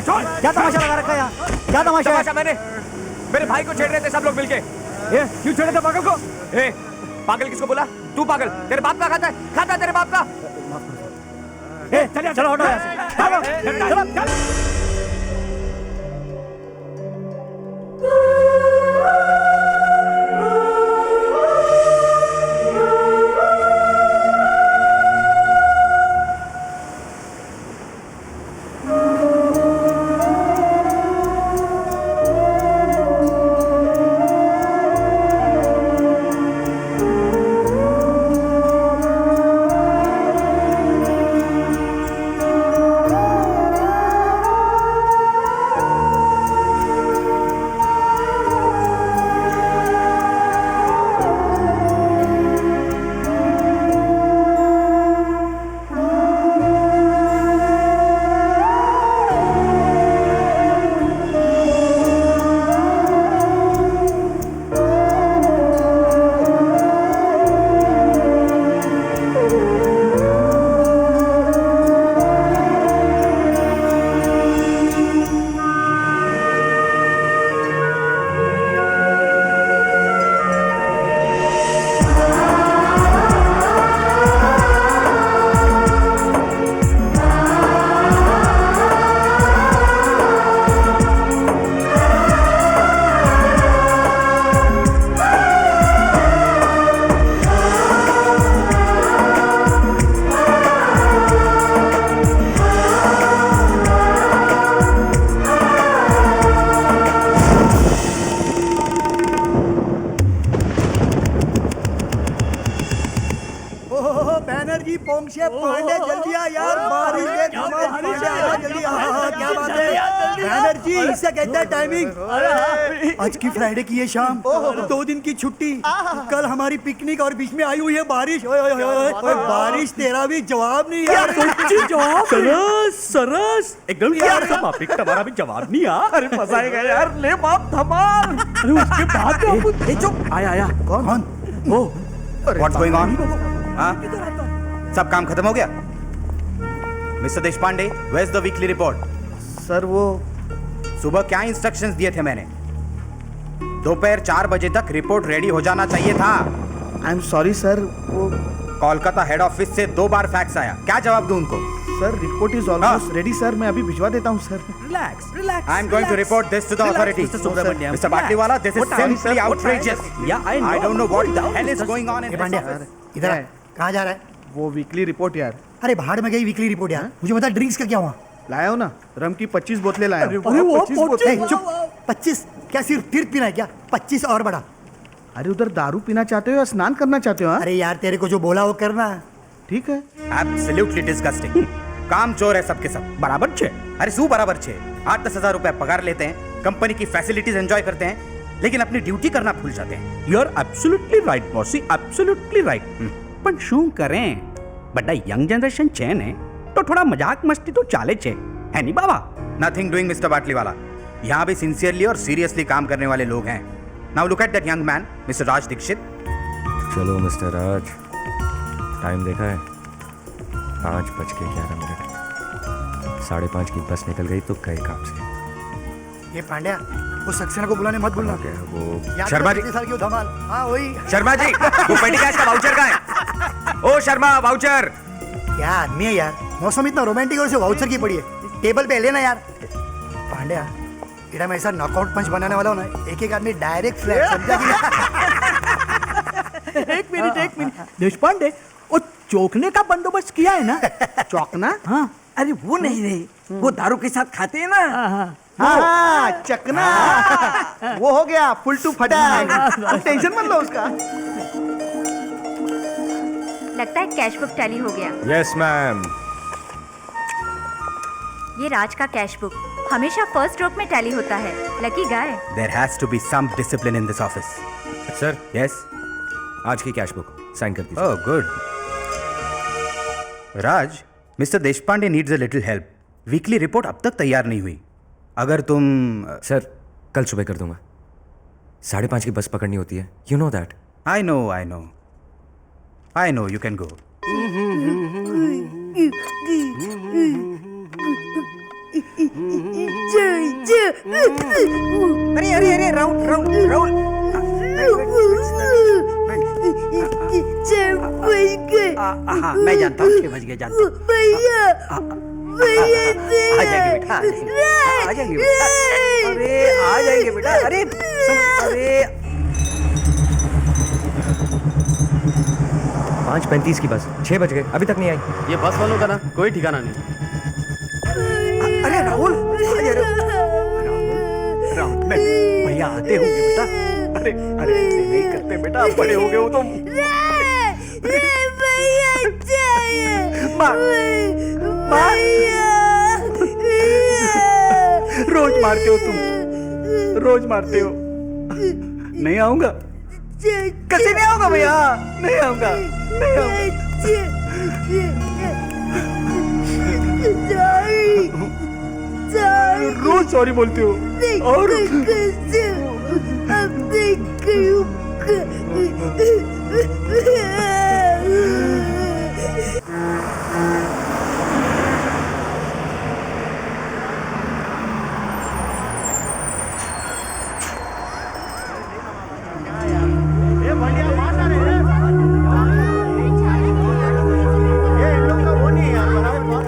छोड़, क्या तमाशा लगा रखा है यहाँ? क्या तमाशा है? मैंने मेरे भाई को छेड़ रहे थे सब लोग मिलके। क्यों छेड़े थे पागल को? पागल किसको बोला? तू पागल, तेरे बाप का खाता है तेरे बाप का। चलिए चलो, हटो यहाँ से। चलो, चलो। बैनर्जी पोंक्षे पांडे जल्दी आ यार, बारिश है, बारिश है, जल्दी आ। क्या बात है बैनर्जी, इससे कहते हैं टाइमिंग। आज की फ्राइडे की ये शाम, 2 दिन की छुट्टी, कल हमारी पिकनिक और बीच में आई हुई है बारिश। ओए ओए ओए ओए, बारिश तेरा भी जवाब नहीं यार। जवाब सरस सरस एकदम यार, हमारा भी जवाब नहीं यार। अरे मजा आएगा यार, ले बाप धमाल। अरे उसके बाद चुप, आया कौन? Oh what's going on? हाँ, सब काम खत्म हो गया? Mister Deshpande, where is the weekly report? Sir वो सुबह क्या इंस्ट्रक्शंस दिए थे मैंने? दोपहर 4 बजे तक रिपोर्ट रेडी हो जाना चाहिए था। आई एम सॉरी सर, वो कोलकाता हेड ऑफिस से 2 बार फैक्स आया, क्या जवाब दूं उनको? Sir report is almost ready sir, मैं अभी भिजवा देता हूँ sir. Relax relax. I am going to report this to the authorities. Mister Batliwala, this is simply outrageous. I don't know what the hell is going on in this office. इधर कहाँ जा रहा है? वो वीकली रिपोर्ट यार। अरे भाड़ में गई वीकली रिपोर्ट यार, मुझे बता ड्रिंक्स का क्या हुआ? लाया हो ना, रम की 25 बोतलें लाया हूं। अरे वो 25 चुप, 25 क्या सिर्फ तीर्थ पीना है क्या? 25 और बड़ा। अरे उधर दारू पीना चाहते हो या स्नान करना चाहते हो? अरे यार तेरे को जो बोला वो करना। ठीक है। Absolutely disgusting. काम चोर है सबके सब। बराबर 6। अरे सू बराबर 6। 8-10 हजार रुपए पगार लेते हैं, कंपनी की फैसिलिटीज एंजॉय करते हैं, लेकिन अपनी ड्यूटी करना भूल जाते हैं। You are absolutely right bossy, absolutely right. पण શું કરે? बड़ा यंग जनरेशन છે ને, तो थोड़ा मजाक मस्ती तो चाले છે, है नहीं बाबा? Nothing doing mister Batliwala. यहाँ भी सिंसियरली और सीरियसली काम करने वाले लोग हैं। Now look at that young man, mister Raj Dikshit. चलो मिस्टर राज, टाइम देखा है? 5:11। 5:30 की बस निकल गई तो गए काम से। ये पांड्या, वो सक्सेना को बुलाने मत भूलना। क्या वो शर्मा जी। साल की वो धमाल। हाँ वही। शर्मा जी, वो पेटी कैश का वाउचर कहाँ है? ओ शर्मा, वाउचर। क्या आदमी है यार, मौसम इतना रोमांटिक और उसे वाउचर की पड़ी है। टेबल पे लेना यार। पांड्या, इधर मैं ऐसा नॉकआउट पंच बनाने वाला हूँ ना, एक आदमी डायरेक्ट फ्लैट, समझा कि नहीं? एक मिनट देशपांडे, वो चौकने का बंदोबस्त किया है ना? चौकना? हाँ। अरे वो नहीं रे, वो दारू के साथ खाते हैं ना। हाँ, चकना। वो हो गया फुल टू फटा। टेंशन मत लो उसका। लगता है कैश बुक टैली हो गया। Yes ma'am. ये राज का कैश बुक हमेशा फर्स्ट स्ट्रोक में टैली होता है। Lucky guy. There has to be some discipline in this office. Sir, Yes? आज की कैश बुक साइन कर दीजिए। Oh, good. Raj, mister Deshpande needs a little help. Weekly report अब तक तैयार नहीं हुई। अगर तुम सर, कल सुबह कर दूंगा। 5:30 की बस पकड़नी होती है, you know that. I know, you can go. अरे अरे अरे राहुल राहुल राहुल हाँ मैं जानता हूँ 6 बज गए जानता हूँ आ जाएंगे बेटा आ जाएंगे बेटा अरे आ जाएंगे बेटा अरे अरे 5:35 की बस, 6 बज गए, अभी तक नहीं आई। ये बस वालों का ना कोई ठिकाना नहीं। अरे राहुल भैया आते होंगे बेटा अरे अरे ऐसे नहीं करते बेटा बड़े हो गए हो तुम रोज मारते हो तुम रोज मारते हो नहीं आऊंगा कैसे नहीं होगा भैया नहीं आऊंगा नहीं आऊंगा रोज सॉरी बोलते हो और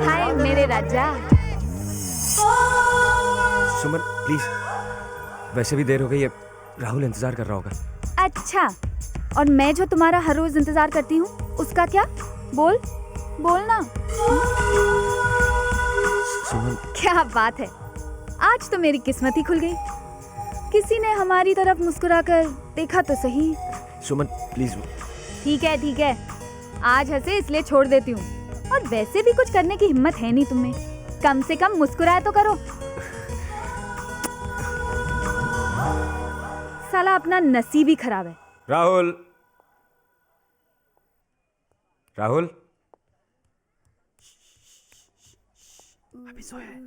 हाय मेरे राजा। सुमन प्लीज, वैसे भी देर हो गई है, राहुल इंतजार कर रहा होगा। अच्छा, और मैं जो तुम्हारा हर रोज इंतजार करती हूँ उसका क्या? बोल बोलना। सुमन क्या बात है, आज तो मेरी किस्मत ही खुल गई। किसी ने हमारी तरफ मुस्कुराकर देखा तो सही। सुमन प्लीज। ठीक है, आज हंसे इसलिए छोड़ देती हूँ। और वैसे भी कुछ करने की हिम्मत है नहीं तुम्हें, कम से कम मुस्कुराया तो करो। साला अपना नसीब ही खराब है। राहुल राहुल अभी सोया है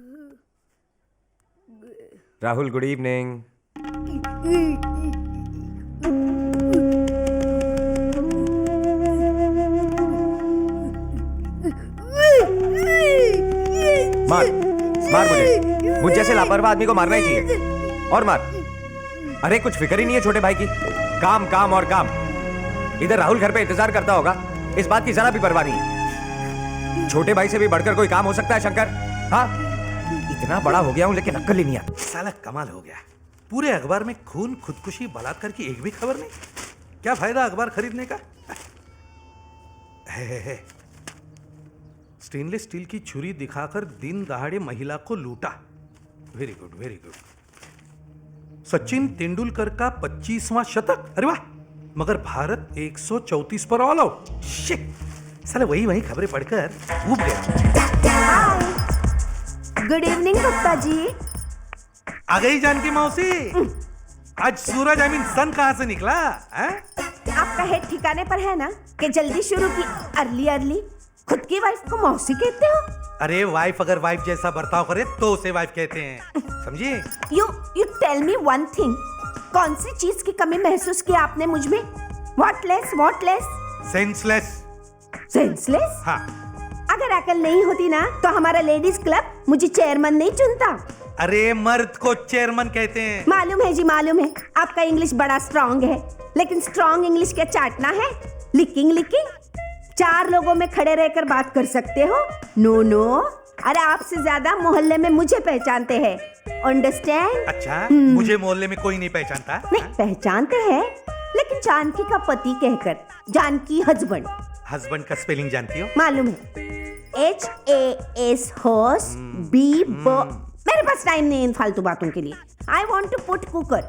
राहुल, गुड इवनिंग। मार मार मुझे जैसे लापरवाह आदमी को मारना ही चाहिए। और मार। अरे कुछ फिक्र ही नहीं है छोटे भाई की, काम काम और काम। इधर राहुल घर पे इंतजार करता होगा, इस बात की जरा भी परवाह नहीं। छोटे भाई से भी बढ़कर कोई काम हो सकता है शंकर? हाँ, इतना बड़ा हो गया हूं लेकिन अक्ल ही नहीं आती। साला कमाल हो गया, पूरे अखबार में खून, खुदकुशी, बलात्कार की एक भी खबर नहीं। क्या फायदा अखबार खरीदने का? है। स्टेनलेस स्टील की छुरी दिखाकर दिन दहाड़े महिला को लूटा। Very good very good. Sachin Tendulkar का 25वां शतक, अरे वाह। मगर भारत 134 पर ऑल आउट। शिट, साला वही खबरें पढ़कर ऊब गया। Good evening Gupta ji. आ गई जानकी मौसी। आज सूरज आई मीन सन कहां से निकला है? आपका हेड ठिकाने पर है ना कि जल्दी शुरू की अर्ली खुद की वाइफ को मौसी कहते हो? अरे वाइफ अगर वाइफ जैसा बर्ताव करे तो उसे वाइफ कहते हैं, समझिए? You tell me one thing, कौन सी चीज की कमी महसूस की आपने मुझ में? What less? सेंसलेस? हाँ। अगर अकल नहीं होती ना तो हमारा लेडीज क्लब मुझे चेयरमैन नहीं चुनता। अरे मर्द को चेयरमैन कहते हैं। मालूम है जी, मालूम है। आपका इंग्लिश बड़ा स्ट्रांग है, लेकिन स्ट्रांग इंग्लिश क्या चाटना है? लिकिंग 4 लोगों में खड़े रहकर बात कर सकते हो? नो। अरे आपसे ज्यादा मोहल्ले में मुझे पहचानते हैं, अंडरस्टैंड? अच्छा, मुझे मोहल्ले में कोई नहीं पहचानता? नहीं, पहचानते हैं, लेकिन जानकी का पति कहकर, जानकी हस्बैंड का स्पेलिंग जानती हो? मालूम है, HAS हॉर्स, B मेरे पास टाइम नहीं इन फालतू बातों के लिए। I want to put cooker.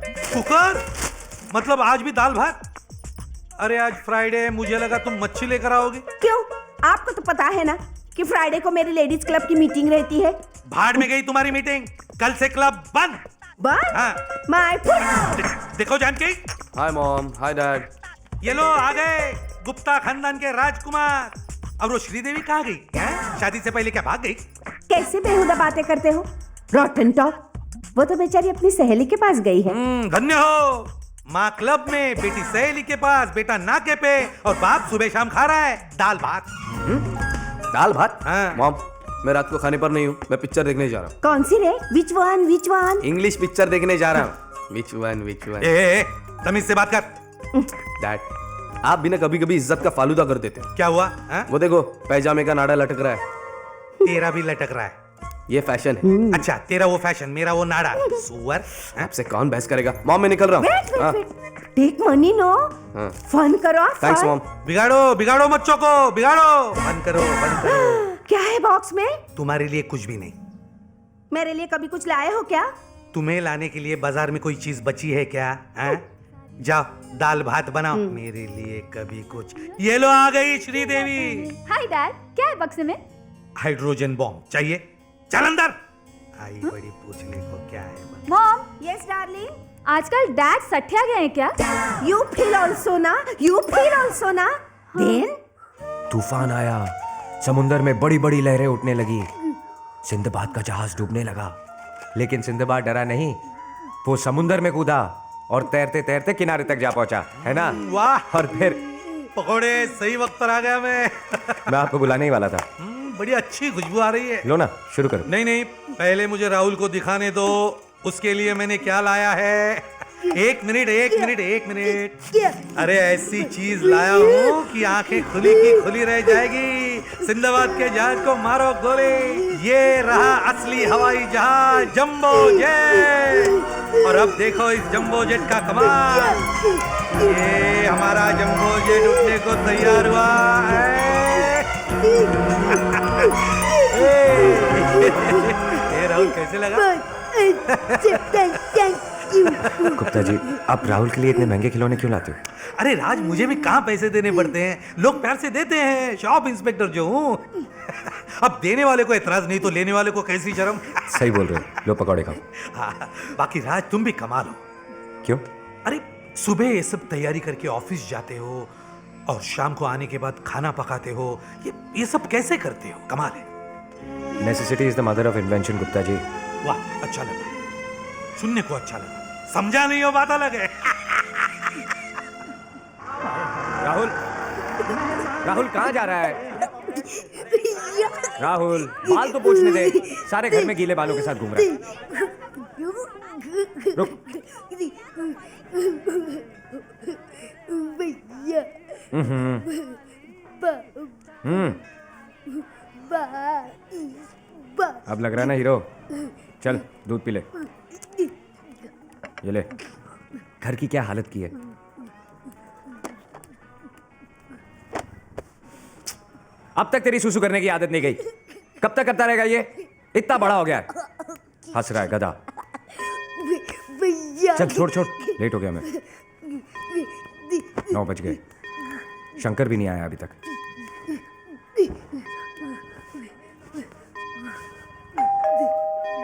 मतलब आज भी दाल भात? अरे आज फ्राइडे है, मुझे लगा तुम मच्छी लेकर आओगे। क्यों? आपको तो पता है ना कि फ्राइडे को मेरी लेडीज क्लब की मीटिंग रहती है। भाड़ में गई तुम्हारी मीटिंग, कल से क्लब बंद। हाँ। My foot. देखो Janki. Hi mom, hi dad. ये लो आ गए गुप्ता खानदान के राजकुमार। अब वो श्रीदेवी कहाँ गई है? शादी से पहले क्या भाग गई? कैसे बेहुदा बातें करते हो, रॉटन टॉक। वो तो बेचारी अपनी सहेली के पास गई है। धन्य हो, माँ क्लब में, बेटी सहेली के पास, बेटा नाके पे, और बाप सुबह शाम खा रहा है दाल भात। दाल भात? हाँ। मॉम मैं रात को खाने पर नहीं हूँ, मैं पिक्चर देखने जा रहा हूँ। कौन सी रे? Which one? इंग्लिश पिक्चर देखने जा रहा हूँ। Which one? ए, तमीज से बात कर। डैड, आप भी ना कभी कभी इज्जत का फालूदा कर देते हो। क्या हुआ हा? वो देखो पैजामे का नाड़ा लटक रहा है। तेरा भी लटक रहा है। ये फैशन है। अच्छा, तेरा वो फैशन, मेरा वो नाड़ा। सुअर। हाँ? आपसे कौन बहस करेगा? मॉम, मैं निकल रहा हूँ। टेक मनी नो, फन करो। Thanks fun। मॉम। बिगाड़ो मत चौको, बिगाड़ो। बंद करो। क्या है बॉक्स में? तुम्हारे लिए कुछ भी नहीं। मेरे लिए कभी कुछ लाए हो क्या? तुम्हें लाने के लिए बाजार में कोई चीज बची है क्या? हाँ? जाओ दाल भात बनाओ मेरे लिए कभी कुछ। ये लो आ गई श्रीदेवी। हाय डैड, क्या है बक्से में? हाइड्रोजन बॉम्ब चाहिए? चल अंदर। आई बड़ी पूछने को क्या है? Mom, yes darling. आजकल डैड सठिया गए हैं क्या? यू फील ऑल्सो ना? देन तूफान आया, समुंदर में बड़ी बड़ी लहरें उठने लगी, सिंदबाद का जहाज डूबने लगा, लेकिन सिंदबाद डरा नहीं, वो समुंदर में कूदा और तैरते तैरते किनारे तक जा पहुंचा, है ना? वाह, और फिर पकोड़े सही वक्त पर आ गया मैं। मैं आपको बुलाने ही वाला था। बड़ी अच्छी खुशबू आ रही है। लो ना, शुरू करो। नहीं, पहले मुझे राहुल को दिखाने दो, उसके लिए मैंने क्या लाया है। एक मिनट। अरे ऐसी चीज लाया हूँ कि आंखें खुली की खुली रह जाएगी। सिंदबाद के जहाज को मारो गोली। ये रहा असली हवाई जहाज जंबो जेट। और अब देखो इस जंबो जेट का कमाल। ये हमारा जंबो जेट उठने को तैयार हुआ है। ये राहुल कैसे लगा? गुप्ता जी, आप राहुल के लिए इतने महंगे खिलौने क्यों लाते हो? अरे राज, मुझे भी कहाँ पैसे देने पड़ते हैं, लोग प्यार से देते हैं। शॉप इंस्पेक्टर जो हूँ। अब देने वाले को एतराज नहीं तो लेने वाले को कैसी शर्म। सही बोल रहे हो, लो पकौड़े खाओ। हाँ, बाकी राज तुम भी कमाल हो। क्यों? अरे सुबह ये सब तैयारी करके ऑफिस जाते हो और शाम को आने के बाद खाना पकाते हो, ये सब कैसे करते हो? कमाल है। Necessity is the mother of invention Gupta ji. वाह, अच्छा लगा, सुनने को अच्छा लगा। समझा नहीं हो बात अलग है। राहुल कहाँ जा रहा है? राहुल, बाल तो पूछने दे, सारे घर में गीले बालों के साथ घूम रहा है। रुक। अब लग रहा है ना हीरो? चल दूध पी ले। ये ले। घर की क्या हालत की है। अब तक तेरी सुसु करने की आदत नहीं गई, कब तक करता रहेगा ये? इतना बड़ा हो गया है। हंस रहा है गधा। चल छोड़, लेट हो गया मैं। 9 बज गए, शंकर भी नहीं आया अभी तक।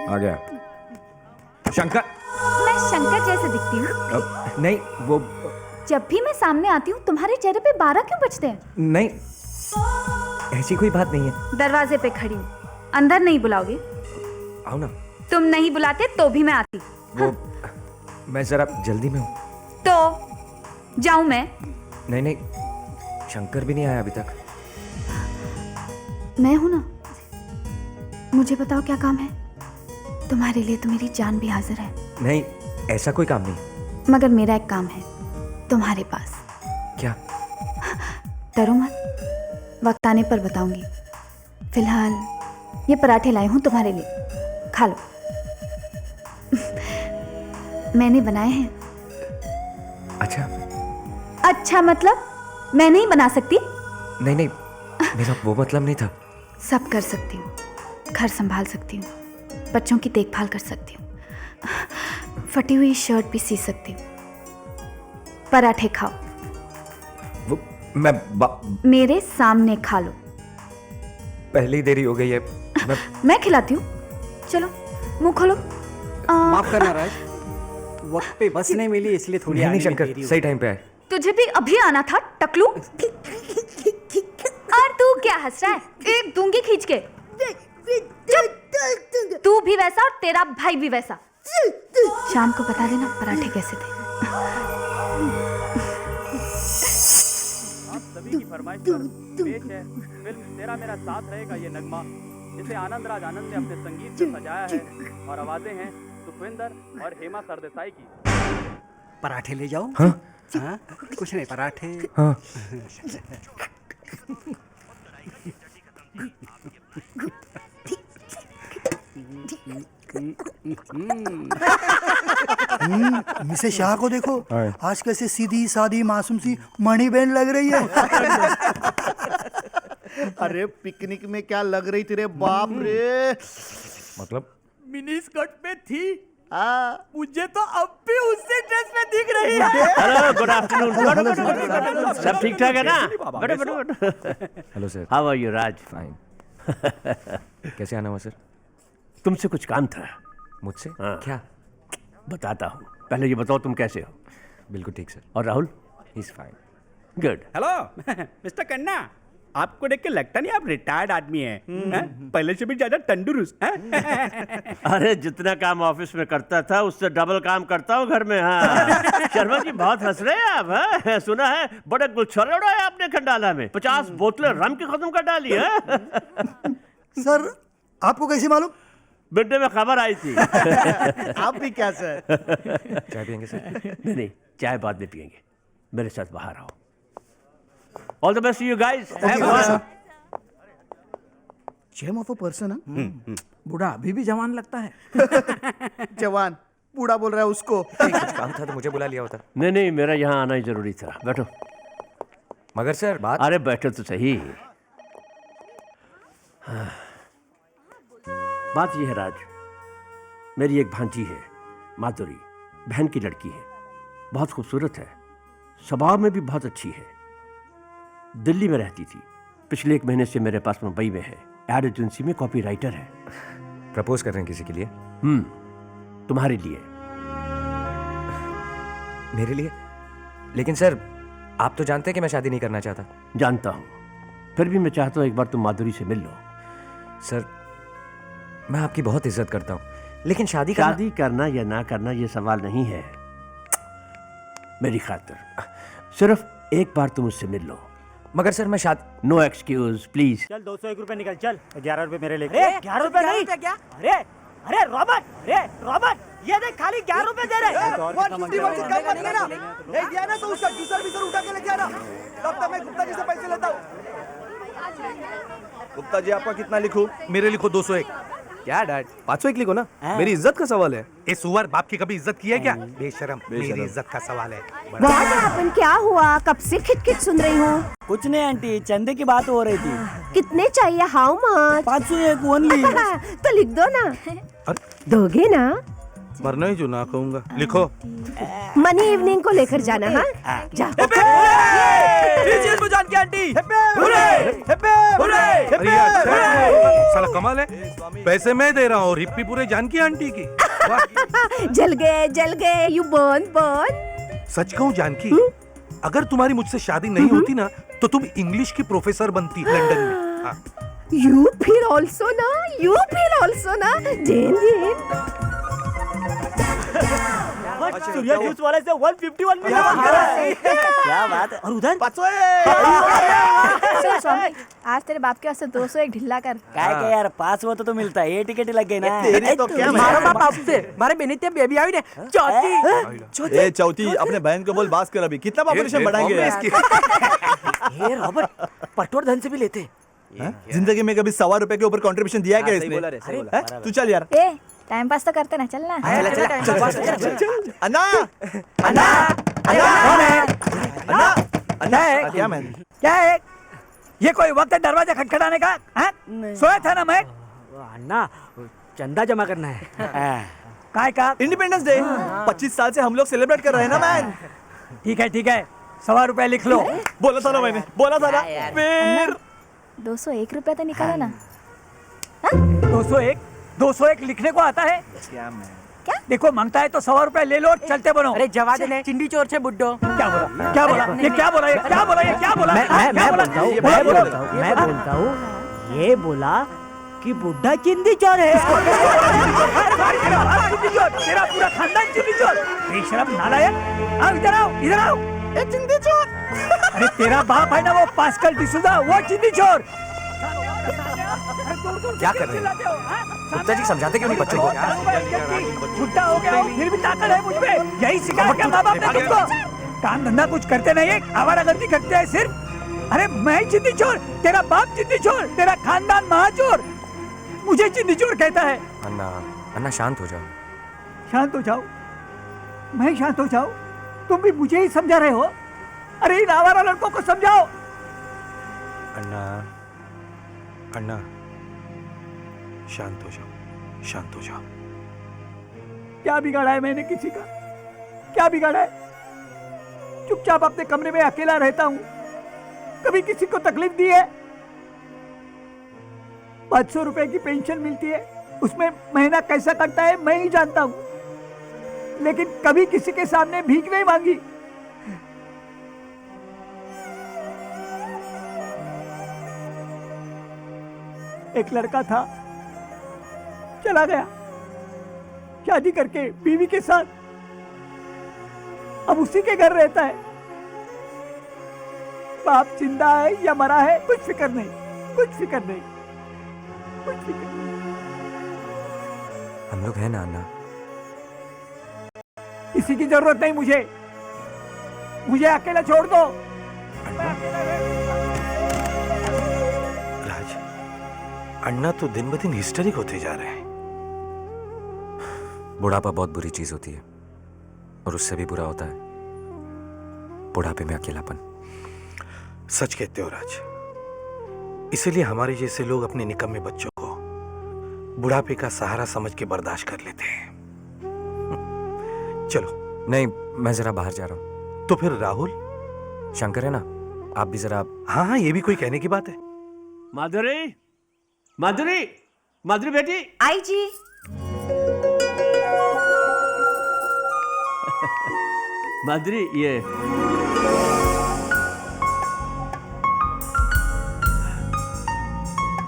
आ गया शंकर। मैं शंकर जैसे दिखती हूँ? नहीं, वो जब भी मैं सामने आती हूँ तुम्हारे चेहरे पे 12 क्यों बजते हैं? नहीं, ऐसी कोई बात नहीं है। दरवाजे पे खड़ी हूँ, अंदर नहीं बुलाओगे? आओ ना। तुम नहीं बुलाते तो भी मैं आती। वो मैं जरा जल्दी में हूँ। तो जाऊं मैं? नहीं, शंकर भी नहीं आया अभी तक। मैं हूं ना, मुझे बताओ क्या काम है? तुम्हारे लिए तो मेरी जान भी हाजिर है। नहीं, ऐसा कोई काम नहीं। मगर मेरा एक काम है तुम्हारे पास। क्या? डरो मत, वक्त आने पर बताऊंगी। फिलहाल ये पराठे लाई हूं तुम्हारे लिए, खा लो। मैंने बनाए हैं। अच्छा मतलब मैं नहीं बना सकती? नहीं, मेरा वो मतलब नहीं था। सब कर सकती हूँ, घर संभाल सकती हूँ, बच्चों की देखभाल कर सकती हूँ, फटी हुई शर्ट भी सी सकती हूँ। पराठे खाओ। वो मेरे सामने खा लो। पहली देरी हो गई है। मैं खिलाती हूँ, चलो मुंह खोलो। माफ करना राज, वक्त पे बस नहीं मिली इसलिए थोड़ी नहीं शंकर, सही टाइम पे आए। तुझे भी अभी आना था टकलू। और तू क्या हंस रहा है? एक दूंगी खींच के। तू भी वैसा और तेरा भाई भी वैसा। शाम को बता देना पराठे कैसे थे। आप सभी की फरमाइश पर पेश है फिल्म तेरा मेरा साथ रहेगा ये नगमा इसे आनंद राज आनंद ने अपने संगीत से सजाया है और आवाजें हैं सुखविंदर और हेमा सरदेसाई की। पराठे ले जाओ। हाँ? हाँ? कुछ नहीं, पराठे। हाँ। मिसेस शाह को देखो, आज कैसे सीधी सादी मासूम सी मणि बहन लग रही है। अरे पिकनिक में क्या लग रही थी रे बाप रे। मतलब मिनी स्कर्ट में थी, हाँ। मुझे तो अब भी उससे ड्रेस में दिख रही है। Hello, good afternoon. सब ठीक ठाक है ना? Hello sir. How are you Raj? Fine. कैसे आना हुआ सर? तुमसे कुछ काम था। मुझसे? हाँ। क्या? बताता हूँ, पहले ये बताओ तुम कैसे हो? बिल्कुल ठीक सर। और Rahul? He is fine. Good. Hello mister कन्ना, आपको देख के लगता नहीं आप रिटायर्ड आदमी हैं, हैं? पहले से भी ज्यादा तंदुरुस्त हैं? अरे जितना काम ऑफिस में करता था उससे डबल काम करता हूँ घर में। हाँ शर्मा जी बहुत हंस रहे हैं आप। हाँ? सुना है बड़े गुलछर्रे उड़ाए आपने खंडाला में, 50 बोतलें रम की खत्म कर डाली है। सर आपको कैसे मालूम? मिडडे में खबर आई थी। आप भी क्या सर? चाय पियेंगे सर? नहीं, चाय बाद में पियेंगे, मेरे साथ बाहर आओ। All the best you guys. Gem of a person. बूढ़ा अभी भी जवान लगता है। जवान बूढ़ा बोल रहा है उसको। कुछ काम था तो मुझे बुला लिया होता। नहीं, मेरा यहाँ आना ही जरूरी था। बैठो। मगर सर बात। अरे बैठो तो सही। हाँ। बात यह है राज, मेरी एक भांजी है माधुरी, बहन की लड़की है, बहुत खूबसूरत है, स्वभाव में भी बहुत अच्छी है। दिल्ली में रहती थी, पिछले 1 महीने से मेरे पास मुंबई में है, एड एजेंसी में कॉपी राइटर है। प्रपोज कर रहे हैं किसी के लिए? तुम्हारे लिए। मेरे लिए? लेकिन सर आप तो जानते हैं कि मैं शादी नहीं करना चाहता। जानता हूं, फिर भी मैं चाहता हूं एक बार तुम माधुरी से मिल लो। सर मैं आपकी बहुत इज्जत करता हूं, लेकिन शादी करना या ना करना ये सवाल नहीं है। मेरी खातिर सिर्फ एक बार तुम उससे मिल लो। मगर सर मैं शादी। No excuse please. चल 201 रुपए निकल, चल 11 रुपए मेरे लेके। 11 रुपए नहीं क्या? अरे रॉबर्ट, ये देख खाली 11 रुपए दे रहे। तो उसका जूसर बीसर उठा के लेके आना, तब तक मैं गुप्ता जी से पैसे लेता हूँ। गुप्ता जी आपका कितना लिखूं? मेरे लिखो 201। क्या डैड, 501 लिखो ना, मेरी इज्जत का सवाल है। ए सुअर, बाप की कभी इज्जत की है क्या? बेशरम, मेरी इज्जत का सवाल है। अपन क्या हुआ? कब से खिटखिट सुन रही हूँ। कुछ नहीं आंटी, चंदे की बात हो रही थी। कितने चाहिए? How much? 501 ओनली। तो लिख दो ना। दोगे ना? वरना ही जो ना कहूंगा। लिखो। मनी इवनिंग को लेकर जाना। हाँ जाओ। जान के आंटी। साला कमाल है, पैसे मैं दे रहा हूँ और हिप्पी पूरे जान की आंटी की। जल गए यू बर्न। सच कहूँ जानकी, अगर तुम्हारी मुझसे शादी नहीं होती ना तो तुम इंग्लिश की प्रोफेसर बनती लंदन में। हाँ। You feel also ना जेन। सूर्या जूस वाले से 151 मिला। क्या बात है। और उधर स्वामी, आज तेरे बाप के वास्ते 201 ढिल्ला कर। क्या यार, पास हुआ तो मिलता है, ये टिकट ही लग गई ना। तेरी तो क्या मारो बाप आपसे, मारे बेनीते बेबी आई ने चौथी। चौथी अपने बहन को बोल, बात कर। अभी कितना पॉपुलेशन बढ़ाएंगे यार? ये रॉबर्ट पटोर धन से भी लेते। जिंदगी में कभी 100 रुपए के ऊपर कंट्रीब्यूशन दिया क्या इसने? तू चल यार। टाइम पास तो करते ना, चलना। अन्ना क्या मैं? क्या है ये? कोई वक्त है दरवाजा खटखटाने का? सोया था ना मैं। अन्ना चंदा जमा करना है। काय का? इंडिपेंडेंस डे 25 साल से हम लोग सेलिब्रेट कर रहे हैं ना मैन। ठीक है 100 रुपए लिख लो। बोला था ना मैंने, बोला था ना। फिर 201 रुपया तो निकालो ना। 201 लिखने को आता है क्या? देखो मांगता है तो 100 रुपए ले लो, चलते बनो। अरे जवा देने चिंडी चोर से बुड्ढो। क्या बोला? मैं बोलता हूँ ये बोला कि बुड्ढा चिंदी चोर है। तेरा पूरा खानदान चिंदी चोर। बेशरम नालायक, आओ इधर आओ। चिंदी चोर? अरे तेरा बाप है ना वो पास्कल डिसूजा, वो चिंदी चोर। क्या कर रहे हैं गुप्ता जी? समझाते क्यों नहीं बच्चों को? बुढ़ा हो गया हूँ, फिर भी ताकत है मुझ में। यही सिखाया क्या माँ बाप ने तुमको? काम धंधा कुछ करते नहीं है, आवारागर्दी करते हैं सिर्फ। अरे मैं चिंदी चोर, तेरा बाप चिंदी चोर, तेरा खानदान महाचोर, मुझे चिंदी चोर कहता है। अन्ना, अन्ना शांत हो जाओ। शांत हो जाओ? मैं शांत हो जाऊं? तुम भी मुझे ही समझा रहे हो? अरे इन आवारा लड़कों को समझाओ। अन्ना, अन्ना, शांत हो जाओ, शांत हो जाओ। क्या बिगाड़ा है मैंने किसी का? क्या बिगाड़ा है? चुपचाप अपने कमरे में अकेला रहता हूं, कभी किसी को तकलीफ दी है? 500 रुपए की पेंशन मिलती है, उसमें महीना कैसा कटता है मैं ही जानता हूं, लेकिन कभी किसी के सामने भीख नहीं मांगी। एक लड़का था, चला गया शादी करके बीवी के साथ, अब उसी के घर रहता है। बाप जिंदा है या मरा है कुछ फिक्र नहीं, कुछ फिक्र नहीं, कुछ फिक्र नहीं। हम लोग हैं ना अन्ना? किसी की जरूरत नहीं मुझे, मुझे अकेला छोड़ दो। राज, अन्ना तो दिन ब दिन हिस्टेरिक होते जा रहे हैं। बुढ़ापा बहुत बुरी चीज होती है, और उससे भी बुरा होता है बुढ़ापे में अकेलापन। सच कहते हो राज, इसीलिए हमारे जैसे लोग अपने निकम्मे बच्चों को बुढ़ापे का सहारा समझ के बर्दाश्त कर लेते हैं। चलो। नहीं, मैं जरा बाहर जा रहा हूं। तो फिर राहुल? शंकर है ना, आप भी जरा। हाँ हाँ, ये भी कोई कहने की बात है। माधुरी, माधुरी, माधुरी बेटी। आई जी। माधुरी, ये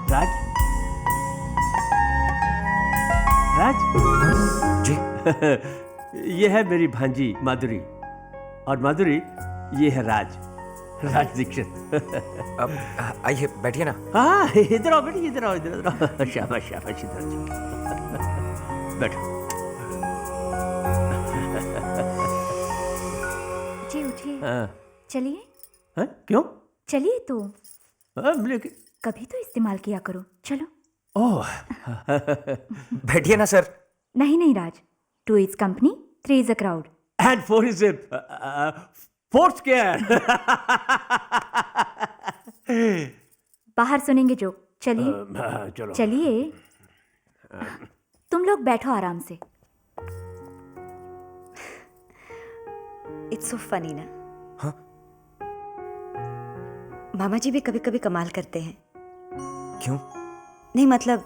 राज, राज जी। ये है मेरी भांजी माधुरी, और माधुरी ये है राज, राज दीक्षित। अब आइए बैठिए ना। हाँ, इधर आओ बेटी, इधर आओ, इधर आओ। शाबाश शाबाश, इधर बैठो। जी उठिए, हाँ। चलिए। हाँ, क्यों? चलिए तो। हाँ, लेकिन कभी तो इस्तेमाल किया करो, चलो। ओह। बैठिए ना सर। नहीं नहीं राज, 2 is company, 3 is a crowd. And 4 is a fourth square. बाहर सुनेंगे जोक, चलिए। चलो। चलिए, तुम लोग बैठो आराम से। इट्स सो फनी ना? हाँ? मामा जी भी कभी कभी कमाल करते हैं। क्यों? नहीं मतलब,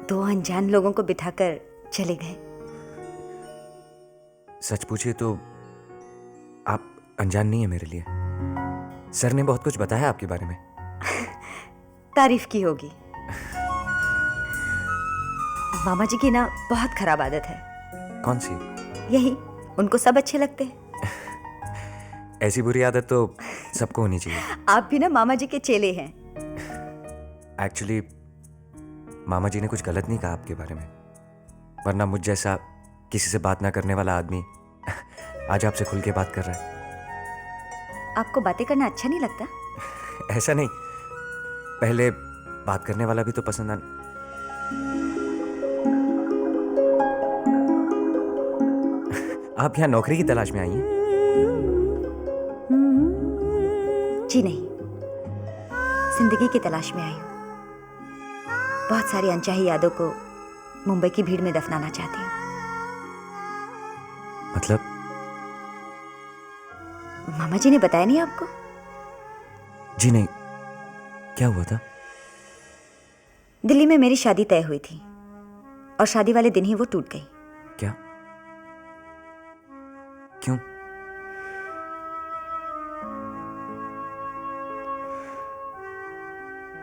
2 अनजान लोगों को बिठाकर चले गए। सच पूछिए तो आप अनजान नहीं है मेरे लिए। सर ने बहुत कुछ बताया आपके बारे में। तारीफ की होगी। मामा जी की ना बहुत खराब आदत है। कौन सी? यही, उनको सब अच्छे लगते हैं। ऐसी बुरी आदत तो सबको होनी चाहिए। आप भी ना मामा जी के चेले हैं। एक्चुअली मामा जी ने कुछ गलत नहीं कहा आपके बारे में, वरना मुझ जैसा किसी से बात ना करने वाला आदमी आज आपसे खुल के बात कर रहा है। आपको बातें करना अच्छा नहीं लगता? ऐसा नहीं, पहले बात करने वाला भी तो पसंद आना। आप यहाँ नौकरी की तलाश में आई हैं? जी नहीं, जिंदगी की तलाश में आई हूँ। बहुत सारी अनचाही यादों को मुंबई की भीड़ में दफनाना चाहती हूँ। मतलब? मामा जी ने बताया नहीं आपको? जी नहीं, क्या हुआ था? दिल्ली में मेरी शादी तय हुई थी और शादी वाले दिन ही वो टूट गई। क्या? क्यों?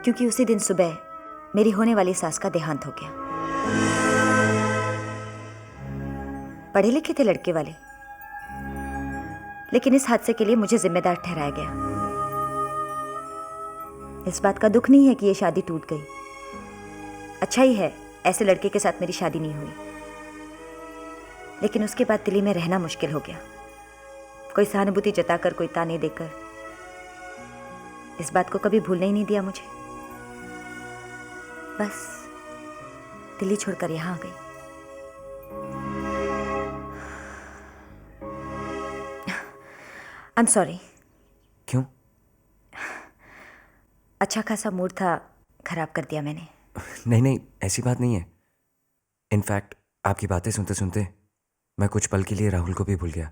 क्योंकि उसी दिन सुबह मेरी होने वाली सास का देहांत हो गया। पढ़े लिखे थे लड़के वाले, लेकिन इस हादसे के लिए मुझे जिम्मेदार ठहराया गया। इस बात का दुख नहीं है कि ये शादी टूट गई। अच्छा ही है ऐसे लड़के के साथ मेरी शादी नहीं हुई। लेकिन उसके बाद दिल्ली में रहना मुश्किल हो गया। कोई सहानुभूति जताकर, कोई ताने देकर इस बात को कभी भूलने ही नहीं दिया मुझे। बस दिल्ली छोड़कर यहां आ गई। आई एम सॉरी। क्यों? अच्छा खासा मूड था, खराब कर दिया मैंने। नहीं नहीं, ऐसी बात नहीं है। इनफैक्ट आपकी बातें सुनते सुनते मैं कुछ पल के लिए राहुल को भी भूल गया।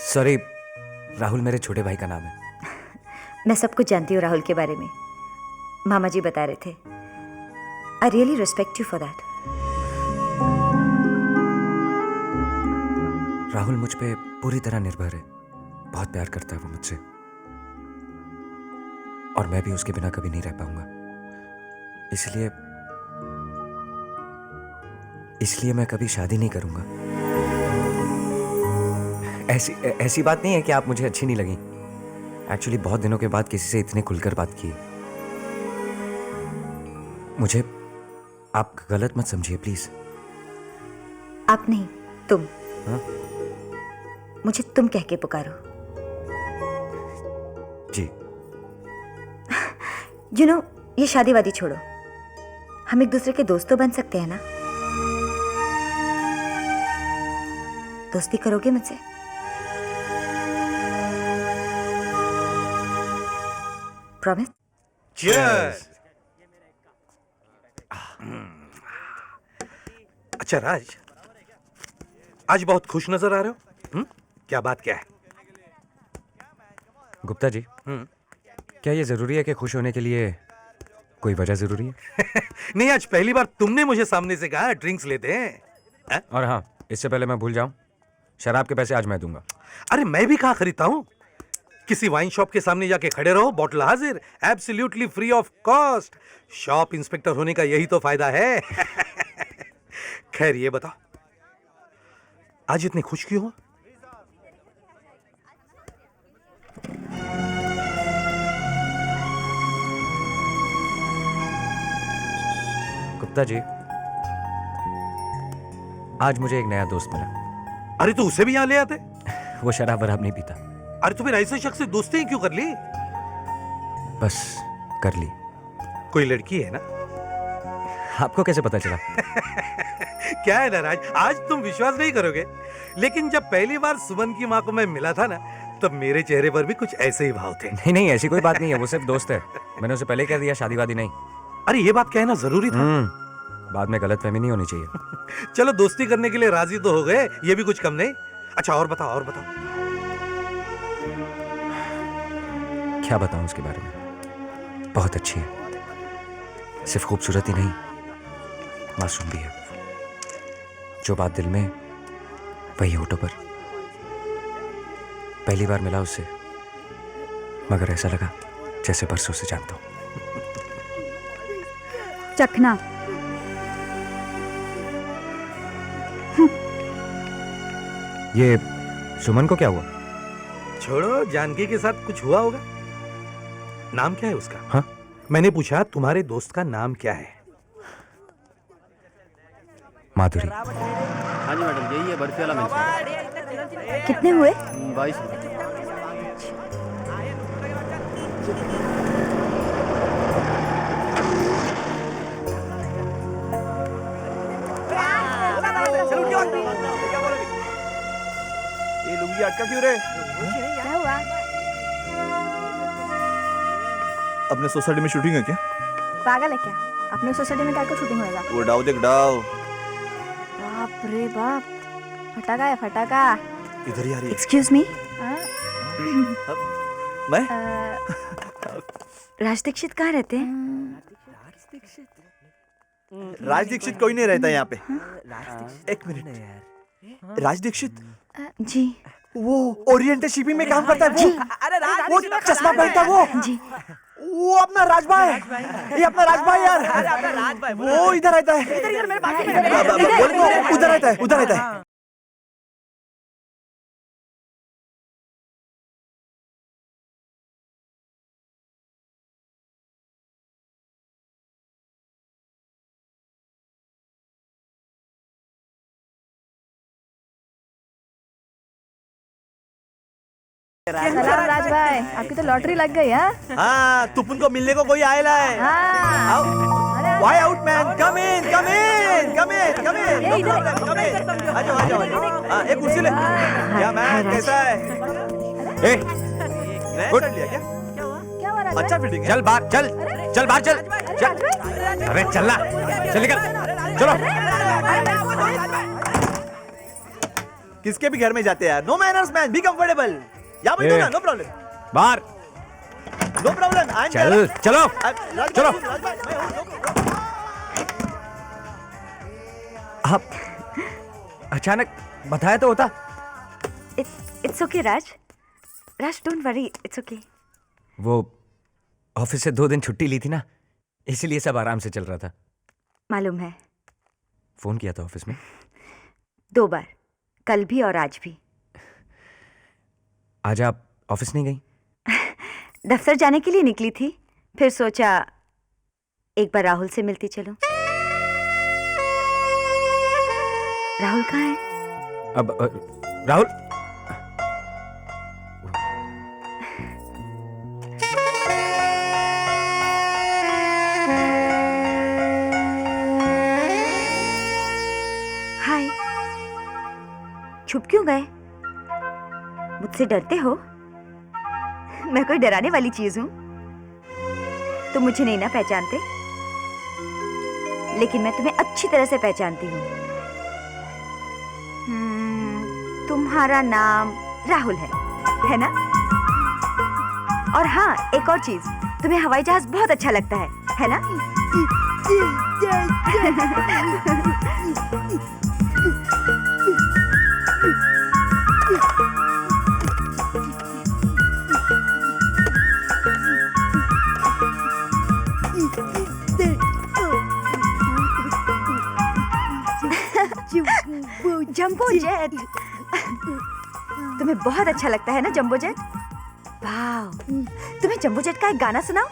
सॉरी, राहुल मेरे छोटे भाई का नाम है। मैं सब कुछ जानती हूँ राहुल के बारे में। मामा जी बता रहे थे। I really respect you for that. Rahul मुझ पे पूरी तरह निर्भर है। बहुत प्यार करता है वो मुझसे, और मैं भी उसके बिना कभी नहीं रह पाऊंगा। इसलिए मैं कभी शादी नहीं करूंगा। ऐसी बात नहीं है कि आप मुझे अच्छी नहीं लगी। एक्चुअली बहुत दिनों के बाद किसी से इतने खुलकर बात की। मुझे आप गलत मत समझिए प्लीज। आप नहीं, तुम। हाँ? मुझे तुम कह के पुकारो। जी। यू नो, ये शादी वादी छोड़ो। हम एक दूसरे के दोस्त तो बन सकते हैं ना? दोस्ती करोगे मुझसे? प्रॉमिस? Cheers! अच्छा राज, आज बहुत खुश नजर आ रहे हो। क्या बात क्या है? गुप्ता जी, क्या ये जरूरी है कि खुश होने के लिए कोई वजह जरूरी है? नहीं, आज पहली बार तुमने मुझे सामने से कहा ड्रिंक्स लेते हैं। और हाँ, इससे पहले मैं भूल जाऊं, शराब के पैसे आज मैं दूंगा। अरे मैं भी कहाँ खरीदता हूँ। किसी वाइन शॉप के सामने जाके खड़े रहो, बॉटल हाजिर, absolutely free of cost. Shop inspector होने का यही तो फायदा है। खैर ये बताओ, आज इतनी खुश क्यों हो? गुप्ता जी, आज मुझे एक नया दोस्त मिला। अरे तो उसे भी यहाँ ले आते। वो शराब वराब नहीं पीता। अरे तो फिर ऐसे शख्स से दोस्ती ही क्यों कर ली? बस कर ली। कोई लड़की है ना? आपको कैसे पता चला? क्या है नाराज, आज तुम विश्वास नहीं करोगे, लेकिन जब पहली बार सुमन की माँ को मैं मिला था ना, तब मेरे चेहरे पर भी कुछ ऐसे ही भाव थे। नहीं नहीं, ऐसी कोई बात नहीं है, वो सिर्फ दोस्त है। मैंने उसे पहले कह दिया शादी वादी नहीं। अरे ये बात कहना जरूरी था। बाद में गलतफहमी नहीं होनी चाहिए। चलो दोस्ती करने के लिए राजी तो हो गए, ये भी कुछ कम नहीं। अच्छा और बताओ, और बताओ। क्या बताऊं उसके बारे में? बहुत अच्छी है। सिर्फ खूबसूरत ही नहीं, मासूम भी है। जो बात दिल में, वही होठों पर। पहली बार मिला उससे, मगर ऐसा लगा जैसे परसों से जानता हूं। चखना। ये सुमन को क्या हुआ? छोड़ो, जानकी के साथ कुछ हुआ होगा। नाम क्या है उसका? हाँ? मैंने पूछा तुम्हारे दोस्त का नाम क्या है? माधुरी। हाँ जी मैडम, यही है बर्फी वाला मेन्यू। कितने हुए? 22। ये लुंगी अटका क्यों रे? क्या हुआ? अपने सोसाइटी में शूटिंग है क्या? पागल है क्या? अपने सोसाइटी में क्या को शूटिंग होएगा? वो डाव देख डाव। बाप रे बाप, फटाका है फटाका। इधर ही आ रही है। Excuse me. मैं? राज दीक्षित कहाँ रहते हैं? राज दीक्षित कोई नहीं रहता यहाँ पे। एक मिनट। राज दीक्षित? जी। वो ओरिएंटल शिपिंग में काम करता है वो। अरे राज, वो चश्मा पहनता है वो। जी। वो अपना राजभाई है। ये अपना राजभाई यार। वो इधर रहता है। उधर रहता है, उधर रहता है। सलाम राज भाई, आपकी तो लॉटरी लग गई है। हाँ तुपुन को मिलने को कोई आएला है। आओ वाई आउट मैन, कम इन कम इन कम इन कम इन, नो प्रॉब्लम, कम इन, आ जाओ आ जाओ। हाँ एक कुर्सी ले। क्या मैन कैसा है? ए नया गुड। शर्ट लिया क्या? क्या हो रहा है? अच्छा फिटिंग है। चल बाहर चल, चल बाहर चल, चल। अरे चलना, चल निकल, चलो। किसके भी घर में जाते हैं? No manners man, be comfortable. या बैठो ना, नो प्रॉब्लम, बाहर नो प्रॉब्लम। आई एम चल, चलो चलो। आप अचानक बताया तो होता। It's okay Raj, Raj don't worry, it's okay. वो ऑफिस से 2 दिन छुट्टी ली थी ना, इसीलिए सब आराम से चल रहा था। मालूम है, फोन किया था ऑफिस में 2 बार, कल भी और आज भी। आज आप ऑफिस नहीं गई? दफ्तर जाने के लिए निकली थी, फिर सोचा एक बार राहुल से मिलती चलो। राहुल कहाँ है? अब राहुल हाय, छुप क्यों गए? मुझसे डरते हो? मैं कोई डराने वाली चीज हूं? तुम मुझे नहीं ना पहचानते, लेकिन मैं तुम्हें अच्छी तरह से पहचानती हूँ। तुम्हारा नाम राहुल है ना? और हाँ, एक और चीज, तुम्हें हवाई जहाज बहुत अच्छा लगता है ना? जंबो जेट, तुम्हें बहुत अच्छा लगता है ना जंबो जेट? वाह, तुम्हें जंबो जेट का एक गाना सुनाओ।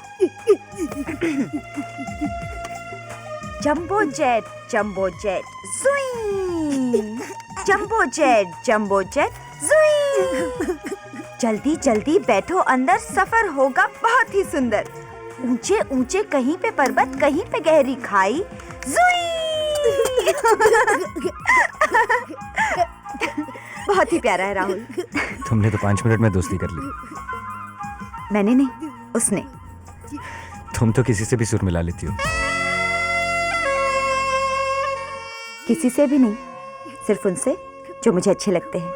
जंबो जेट जुई, जंबो जेट जुई। जल्दी जल्दी बैठो अंदर, सफर होगा बहुत ही सुंदर। ऊंचे ऊंचे कहीं पे पर्वत, कहीं पे गहरी खाई, जुई। बहुत ही प्यारा है राहुल। तुमने तो 5 मिनट में दोस्ती कर ली। मैंने नहीं, उसने। तुम तो किसी से भी सुर मिला लेती हो। किसी से भी नहीं, सिर्फ उनसे जो मुझे अच्छे लगते हैं।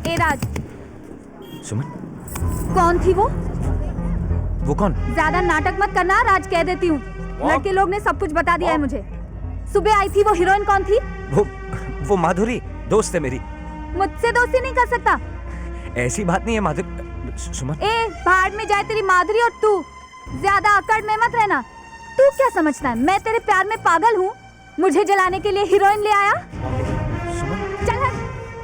ए राज, सुमन, कौन थी वो? वो कौन? ज्यादा नाटक मत करना, राज कह देती हूँ। लड़के लोग ने सब कुछ बता दिया है मुझे। सुबह आई थी वो हीरोइन, कौन थी? वो माधुरी, दोस्त है मेरी। मुझसे दोस्ती नहीं कर सकता। ऐसी बात नहीं है माधुरी। सुमन, ए भाड़ में जाए तेरी माधुरी, और तू ज्यादा अकड़ में मत रहना। तू क्या समझता है मैं तेरे प्यार में पागल हूँ? मुझे जलाने के लिए हीरोइन ले आया? चल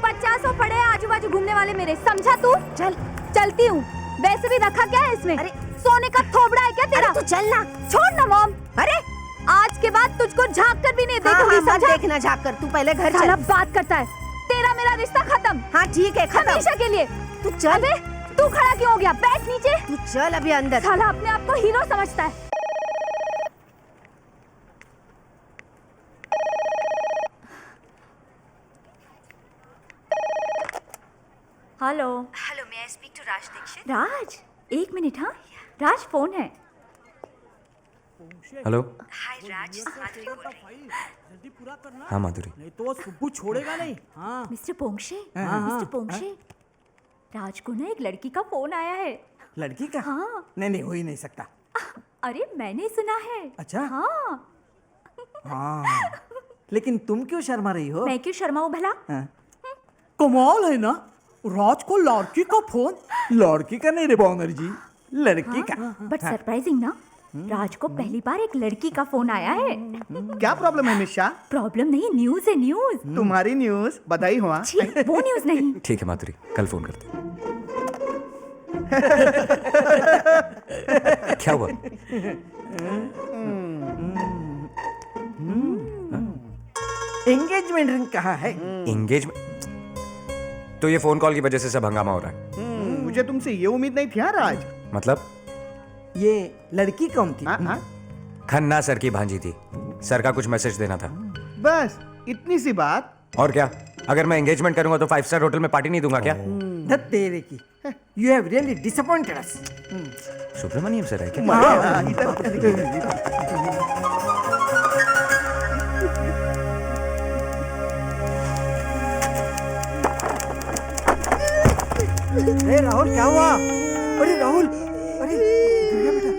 50 पड़े आजू बाजू घूमने वाले मेरे, समझा तू? चल चलती हूँ। वैसे भी रखा क्या है इसमें? अरे सोने का थोबड़ा है क्या तेरा? तू चल ना। छोड़ ना मॉम। अरे आज के बाद तुझको झांक कर भी नहीं हाँ, देखूंगी, हाँ, मत समझा? देखना झाँक कर, तू पहले घर साला चल। बात करता है। तेरा मेरा रिश्ता खत्म। हाँ ठीक है, खत्म। हमेशा के लिए। तू चल। अबे तू खड़ा क्यों हो गया? बैठ नीचे। तू चल अभी अंदर। साला अपने आप को हीरो समझता है। Hello hello, may I speak to Raj Dikshit? Raj, 1 minute. हाँ राज, फोन है। हेलो। हाय राज, माधुरी बोल रही। हाँ माधुरी। नहीं तो वो सुब्बू छोड़ेगा नहीं। हाँ मिस्टर पोंक्षे, हाँ, मिस्टर पोंक्षे, राज को ना एक लड़की का फोन आया है। लड़की का? हाँ। नहीं हो ही नहीं सकता। अरे मैंने सुना है। अच्छा? हाँ। हाँ लेकिन तुम क्यों शर्मा रही हो? मैं क्यों शर्माऊं भला? कमाल है ना, राज को लड़की का फोन। लड़की का नहीं रे बॉनर जी, लड़की का। बट सरप्राइजिंग ना, राज को पहली बार एक लड़की का फोन आया है। क्या प्रॉब्लम है मिशा? प्रॉब्लम नहीं, न्यूज है न्यूज। तुम्हारी न्यूज, बधाई हो। हाँ? छी, वो न्यूज नहीं। ठीक है माधुरी, कल फोन करते हैं। क्या हुआ? एंगेजमेंट रिंग कहाँ है? एंगेजमेंट? तो ये फोन कॉल की वजह से सब हंगामा हो रहा है। मुझे तुमसे ये उम्मीद नहीं थी राज। मतलब ये लड़की कौन थी? खन्ना सर की भांजी थी। सर का कुछ मैसेज देना था। बस इतनी सी बात। और क्या, अगर मैं एंगेजमेंट करूंगा तो 5 स्टार होटल में पार्टी नहीं दूंगा क्या? धत तेरे की। You have really disappointed us. Subramaniam sir है क्या? अरे राहुल क्या हुआ? अरे राहुल, अरे दुर्गा बेटा,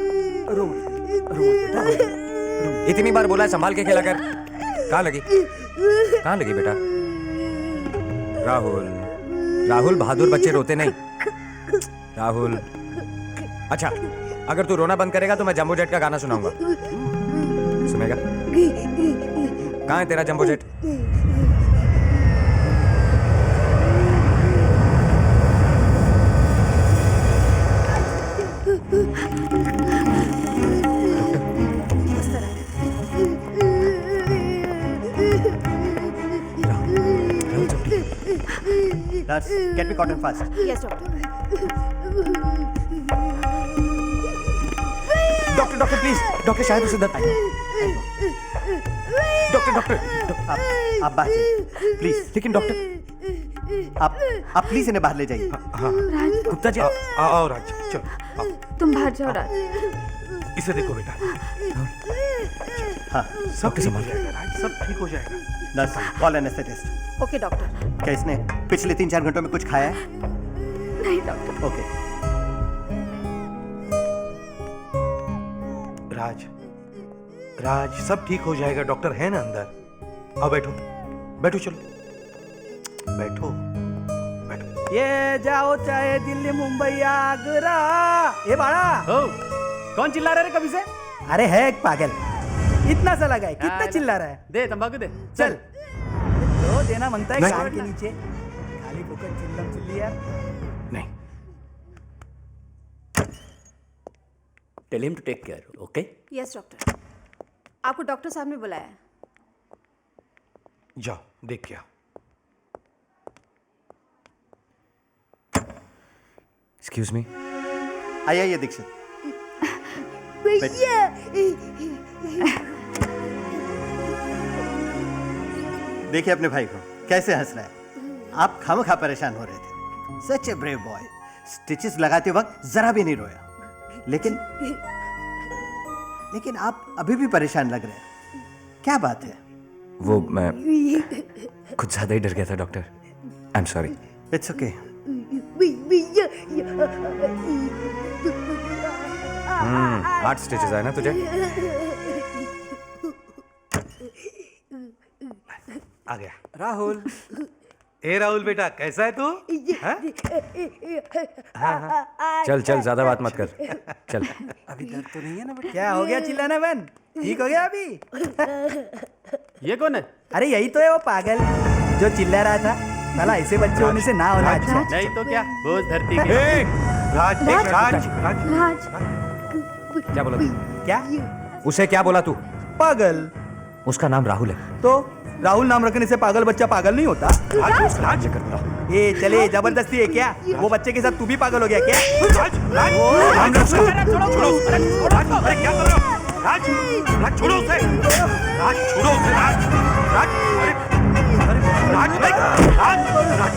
रो मत, रो मत। इतनी बार बोला है संभाल के खेला कर। कहाँ लगी? कहाँ लगी बेटा? राहुल, राहुल बहादुर बच्चे रोते नहीं। राहुल, अच्छा अगर तू रोना बंद करेगा तो मैं जंबो जेट का गाना सुनाऊंगा। सुनेगा? कहाँ है तेरा jumbo jet? Nurse, get me cotton fast. Yes, doctor. Doctor doctor please, doctor शायद उसे दर्द। डॉक्टर डॉक्टर आप बाहर जाइए प्लीज। लेकिन डॉक्टर आप प्लीज इन्हें बाहर ले जाइए। हाँ गुप्ता जी आओ राज, चलो आओ। तुम बाहर जाओ राज। इसे देखो बेटा। हाँ सब ठीक हो जाएगा राज, सब ठीक हो जाएगा। Nurse, call anaesthetist. Okay doctor. क्या इसने पिछले 3-4 घंटों में कुछ खाया है? नहीं डॉक्टर। ओके। राज, राज सब ठीक हो जाएगा, डॉक्टर है ना अंदर। आओ बैठो, बैठो चलो, बैठो बैठो। ये जाओ चाहे दिल्ली मुंबई आगरा। ये बाड़ा हो कौन चिल्ला रहा है कभी से? अरे है एक पागल, इतना सा लगा है, कितना चिल्ला रहा है। दे तंबाकू दे। चल तो देना मांगता है कान के नीचे, खाली फोकट चिल्लम चिल्ली यार। नहीं। Tell him to take care, okay? Yes doctor. आपको डॉक्टर साहब ने बुलाया है। जाओ देख क्या। Excuse me. आइए दीक्षित। देखिए अपने भाई को कैसे हंस रहा है। आप खामखा परेशान हो रहे थे। सच ए ब्रेव बॉय। स्टिचेस लगाते वक्त जरा भी नहीं रोया। लेकिन आप अभी भी परेशान लग रहे हैं। क्या बात है? वो मैं कुछ ज्यादा ही डर गया था doctor. I am sorry. It's okay. आठ स्टिचेस आए ना तुझे? आ गया राहुल। ए राहुल बेटा, कैसा है तू? चल चल ज्यादा बात मत कर, चल। अभी दर्द तो नहीं है ना बेटा? क्या हो गया चिल्लाना बन? ठीक हो गया अभी? ये कौन है? अरे यही तो है वो पागल जो चिल्ला रहा था। भला ऐसे बच्चे होने से ना होना अच्छा। नहीं तो क्या, बोझ धरती के। राज, राज, राज क्या बोला तू? क्या? उसे क्या बोला तू? पागल। उसका नाम राहुल है। तो राहुल नाम रखने से पागल बच्चा पागल नहीं होता? राज करता। ये चले जबरदस्ती है क्या? वो बच्चे के साथ तू भी पागल हो गया क्या? राज, राज, राज, छोड़ो, अरे क्या कर रहे हो? राज, राज छोड़ो उसे, राज छोड़ो उसे, राज, राज, अरे राज भाई, राज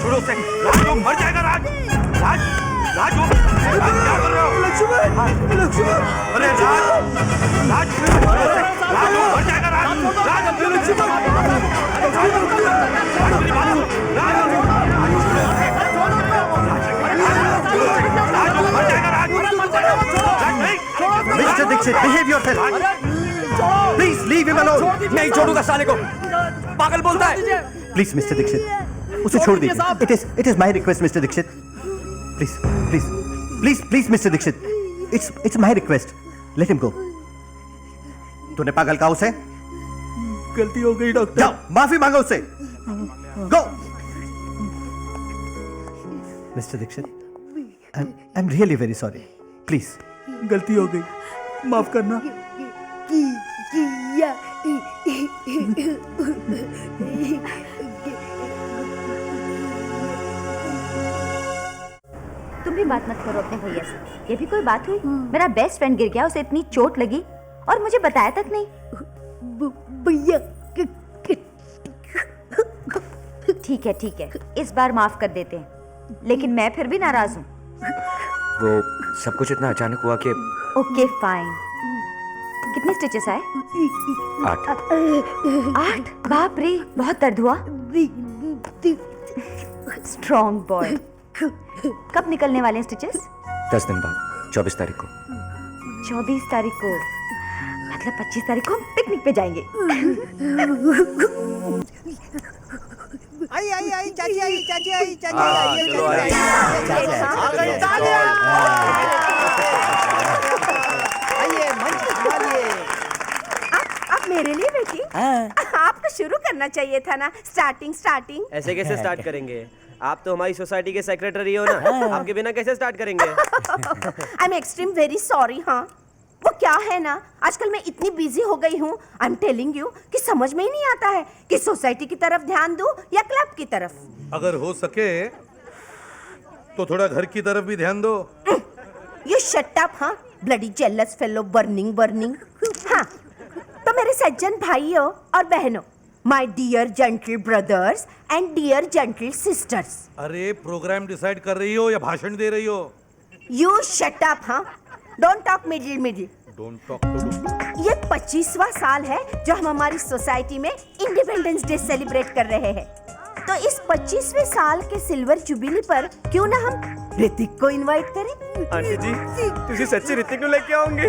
छोड़ो उसे, राज वो मर जाएगा, राज, राज, राज वो, राज क्या कर रहे हो? लक्ष्मण, लक्ष्मण, अरे राज, राज छोड़ो उसे, राज वो मर जाएगा, राज, राज, Mr. Dixit, behave yourself. Please leave him alone. नहीं छोड़ूंगा साले को, पागल बोलता है। Please, Mr. Dixit, उसे छोड़ दीजिए। It is my request, Mr. Dixit. Please, please, please, please, Mr. Dixit. It's my request. Let him go. तूने पागल कहा उसे? गलती हो गई डॉक्टर। जाओ माफी मांगो उससे। Go. Mr. Dixit, I'm really very sorry. Please. गलती हो गई, माफ करना। तुम भी बात मत करो अपने भैया से। ये भी कोई बात हुई? मेरा बेस्ट फ्रेंड गिर गया, उसे इतनी चोट लगी और मुझे बताया तक नहीं। भैया ठीक है, इस बार माफ कर देते हैं, लेकिन मैं फिर भी नाराज हूँ। वो सब कुछ इतना अचानक हुआ कि ओके फाइन। कितने स्टिचेस आए? 8। बाप रे, बहुत दर्द हुआ। Strong boy. कब निकलने वाले हैं स्टिचेस? 10 दिन बाद, 24 तारीख को। 24 तारीख को मतलब 25 तारीख को हम पिकनिक पे जाएंगे। आई चाची आई आप मेरे लिए बेटी? आपको शुरू करना चाहिए था ना, स्टार्टिंग। ऐसे कैसे स्टार्ट करेंगे? आप तो हमारी सोसाइटी के सेक्रेटरी हो ना, आपके बिना कैसे स्टार्ट करेंगे? I am extreme very sorry. हाँ, वो क्या है ना, आजकल मैं इतनी बिजी हो गई हूँ, आई एम टेलिंग यू, कि समझ में ही नहीं आता है कि सोसाइटी की तरफ ध्यान दूं या क्लब की तरफ। अगर हो सके तो थोड़ा घर की तरफ भी ध्यान दो। You shut up. हाँ, ब्लडी जेलस फेलो, बर्निंग। हाँ, तो मेरे सज्जन भाइयों और बहनों, my dear gentle brothers and dear gentle sisters. अरे प्रोग्राम डिसाइड कर रही हो या भाषण दे रही हो? You shut up. हाँ, don't talk middle. Don't talk to. ये 25वां साल है जो हम हमारी सोसाइटी में इंडिपेंडेंस डे सेलिब्रेट कर रहे हैं। तो इस 25वें साल के सिल्वर जुबिली पर क्यों ना हम ऋतिक को इनवाइट करें? आंटी जी, तुझे सच्ची ऋतिक को लेके आओगे?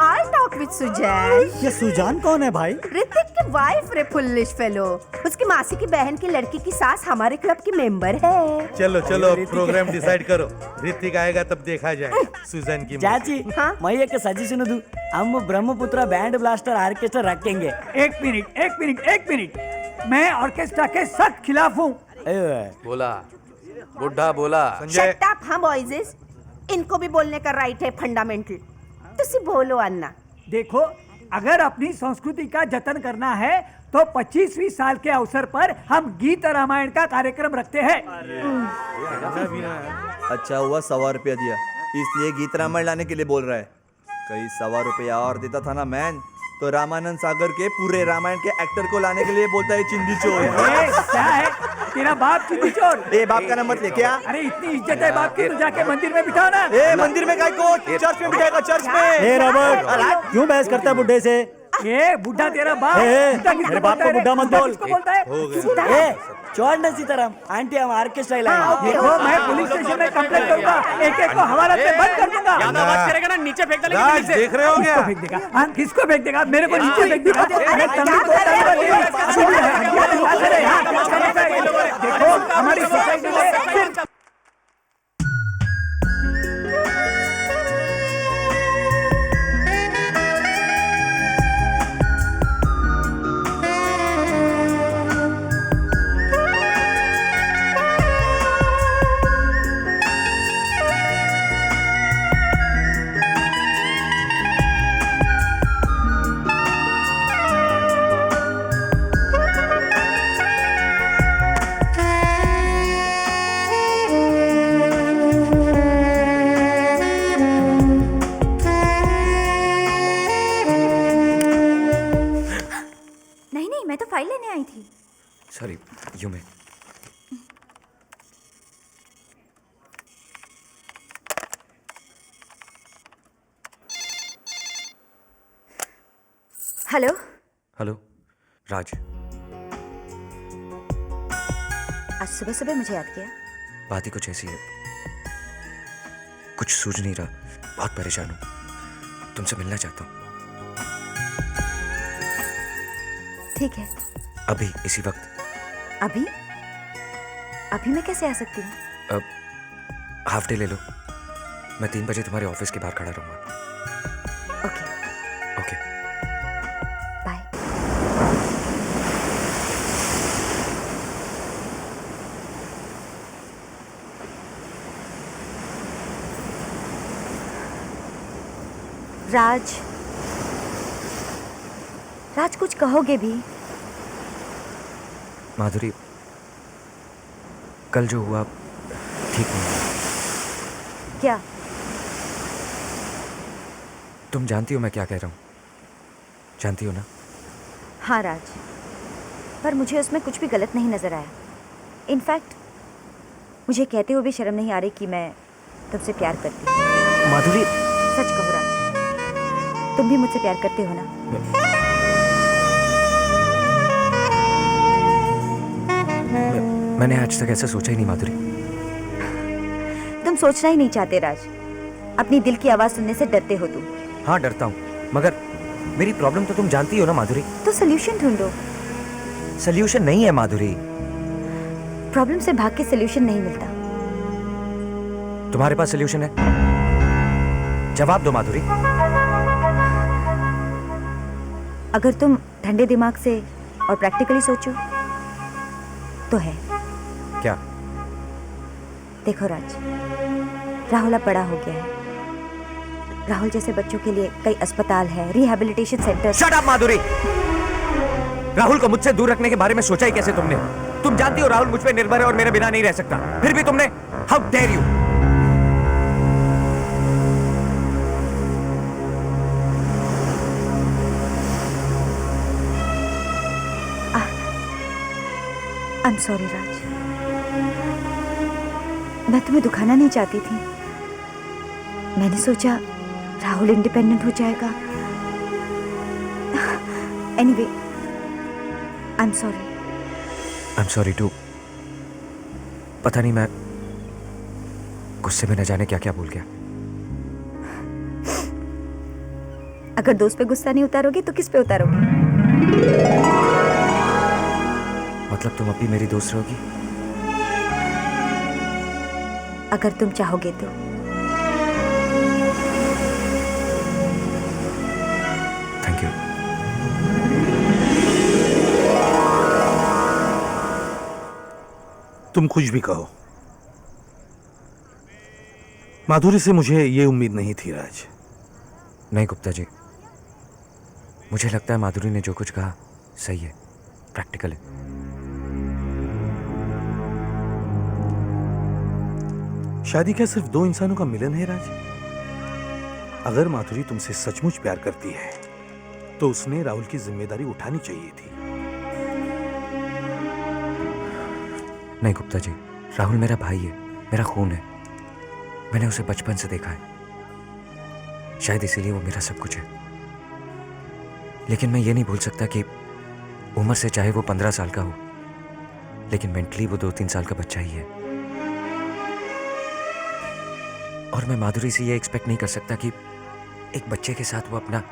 I talk with Sussanne. ये सुजान कौन है भाई? ऋतिक की वाइफ रे, फुलिश फेलो। उसकी मासी की बहन की लड़की की सास हमारे क्लब की मेंबर है। चलो प्रोग्राम डिसाइड करो। ऋतिक आएगा तब देखा जाए सुजान की। चाची, मैं एक सजेशन दूं, हम ब्रह्मपुत्र बैंड ब्लास्टर ऑर्केस्ट्रा रखेंगे। एक मिनट, मैं ऑर्केस्ट्रा के सख्त खिलाफ हूँ। बोला बुढ़ा बोला। Shut up. हाँ बॉयज, इनको भी बोलने का राइट है, फंडामेंटल। तुसी बोलो अन्ना। देखो, अगर अपनी संस्कृति का जतन करना है तो 25वीं साल के अवसर पर हम गीत रामायण का कार्यक्रम रखते हैं। अच्छा हुआ 100 रुपया दिया, इसलिए गीत रामायण लाने के लिए बोल रहा है। कहीं 100 रुपया और देता था ना मैन, तो रामानंद सागर के पूरे रामायण के एक्टर को लाने के लिए बोलता है चिंदी चोर। क्या है तेरा बाप चिंदी चोर? ए बाप का नाम मत ले। क्या? अरे इतनी इज्जत है बाप की तो जाके मंदिर में बिठाओ ना। ए मंदिर में काय को? चर्च में बिठाएगा, चर्च में। ए रॉबर्ट, क्यों बहस करता है बुड्ढे से? ये बुढ़ा तेरा बाप। मेरे बाप को बुड्ढा मत बोल। बोलता है छोड़ ना सीताराम, आंटी हम ऑर्केस्ट्रा लाएंगे। देखो, मैं पुलिस स्टेशन में कंप्लेंट करूंगा, एक को हवाला से बंद कर दूंगा। ज्यादा आवाज करेगा ना नीचे फेंक देगा। देख रहे हो क्या? फेंक देगा। हाँ, किसको फेंक देगा? मेरे को नीचे फेंक देगा। देखो, हमारी सोसाइटी में फाइल लेने आई थी। सॉरी, यू में। हेलो राज। आज सुबह सुबह मुझे याद किया? बात ही कुछ ऐसी है, कुछ सूझ नहीं रहा, बहुत परेशान हूं, तुमसे मिलना चाहता हूं। ठीक है। अभी इसी वक्त? अभी मैं कैसे आ सकती हूँ? हाफ डे ले लो, मैं 3 बजे तुम्हारे ऑफिस के बाहर खड़ा रहूंगा। Okay bye. राज कुछ कहोगे भी? माधुरी, कल जो हुआ ठीक नहीं हुआ। क्या? तुम जानती हो मैं क्या कह रहा हूँ? जानती हो ना? हाँ राज, पर मुझे उसमें कुछ भी गलत नहीं नजर आया। इनफैक्ट मुझे कहते हुए भी शर्म नहीं आ रही कि मैं तुमसे प्यार करती हूँ। माधुरी, सच कहो राज, तुम भी मुझसे प्यार करते हो ना? मैंने आज तक ऐसा सोचा ही नहीं माधुरी। तुम सोचना ही नहीं चाहते राज, अपनी दिल की आवाज सुनने से डरते हो तुम। हाँ डरता हूँ, मगर मेरी प्रॉब्लम तो तुम जानती हो ना माधुरी। तो सोल्यूशन ढूंढो। सोल्यूशन नहीं है माधुरी। प्रॉब्लम से भाग के सोल्यूशन नहीं मिलता। तुम्हारे पास सोल्यूशन है? जवाब दो माधुरी। अगर तुम ठंडे दिमाग से और प्रैक्टिकली सोचो तो है। क्या? देखो राज, राहुल अब बड़ा हो गया है। राहुल जैसे बच्चों के लिए कई अस्पताल है, रिहैबिलिटेशन सेंटर। शट अप माधुरी। राहुल को मुझसे दूर रखने के बारे में सोचा ही कैसे तुमने? तुम जानती हो राहुल मुझ पे निर्भर है और मेरे बिना नहीं रह सकता, फिर भी तुमने, how dare you. I am sorry Raj, मैं तुम्हें दुखाना नहीं चाहती थी। मैंने सोचा राहुल इंडिपेंडेंट हो जाएगा। Anyway, I am sorry. I am sorry too. पता नहीं मैं गुस्से में न जाने क्या क्या भूल गया। अगर दोस्त पे गुस्सा नहीं उतारोगे तो किस पे उतारोगे? मतलब तुम अभी मेरी दोस्त रहोगी? अगर तुम चाहोगे तो। Thank you. तुम कुछ भी कहो, माधुरी से मुझे ये उम्मीद नहीं थी राज। नहीं गुप्ता जी, मुझे लगता है माधुरी ने जो कुछ कहा सही है, प्रैक्टिकल है। शादी क्या सिर्फ दो इंसानों का मिलन है राज? अगर माधुरी तुमसे सचमुच प्यार करती है तो उसने राहुल की जिम्मेदारी उठानी चाहिए थी। नहीं गुप्ता जी, राहुल मेरा भाई है, मेरा खून है। मैंने उसे बचपन से देखा है, शायद इसीलिए वो मेरा सब कुछ है। लेकिन मैं ये नहीं भूल सकता कि उम्र से चाहे वो 15 साल का हो, लेकिन मेंटली वो 2-3 साल का बच्चा ही है। और मैं माधुरी से ये एक्सपेक्ट नहीं कर सकता कि एक बच्चे के साथ वो अपना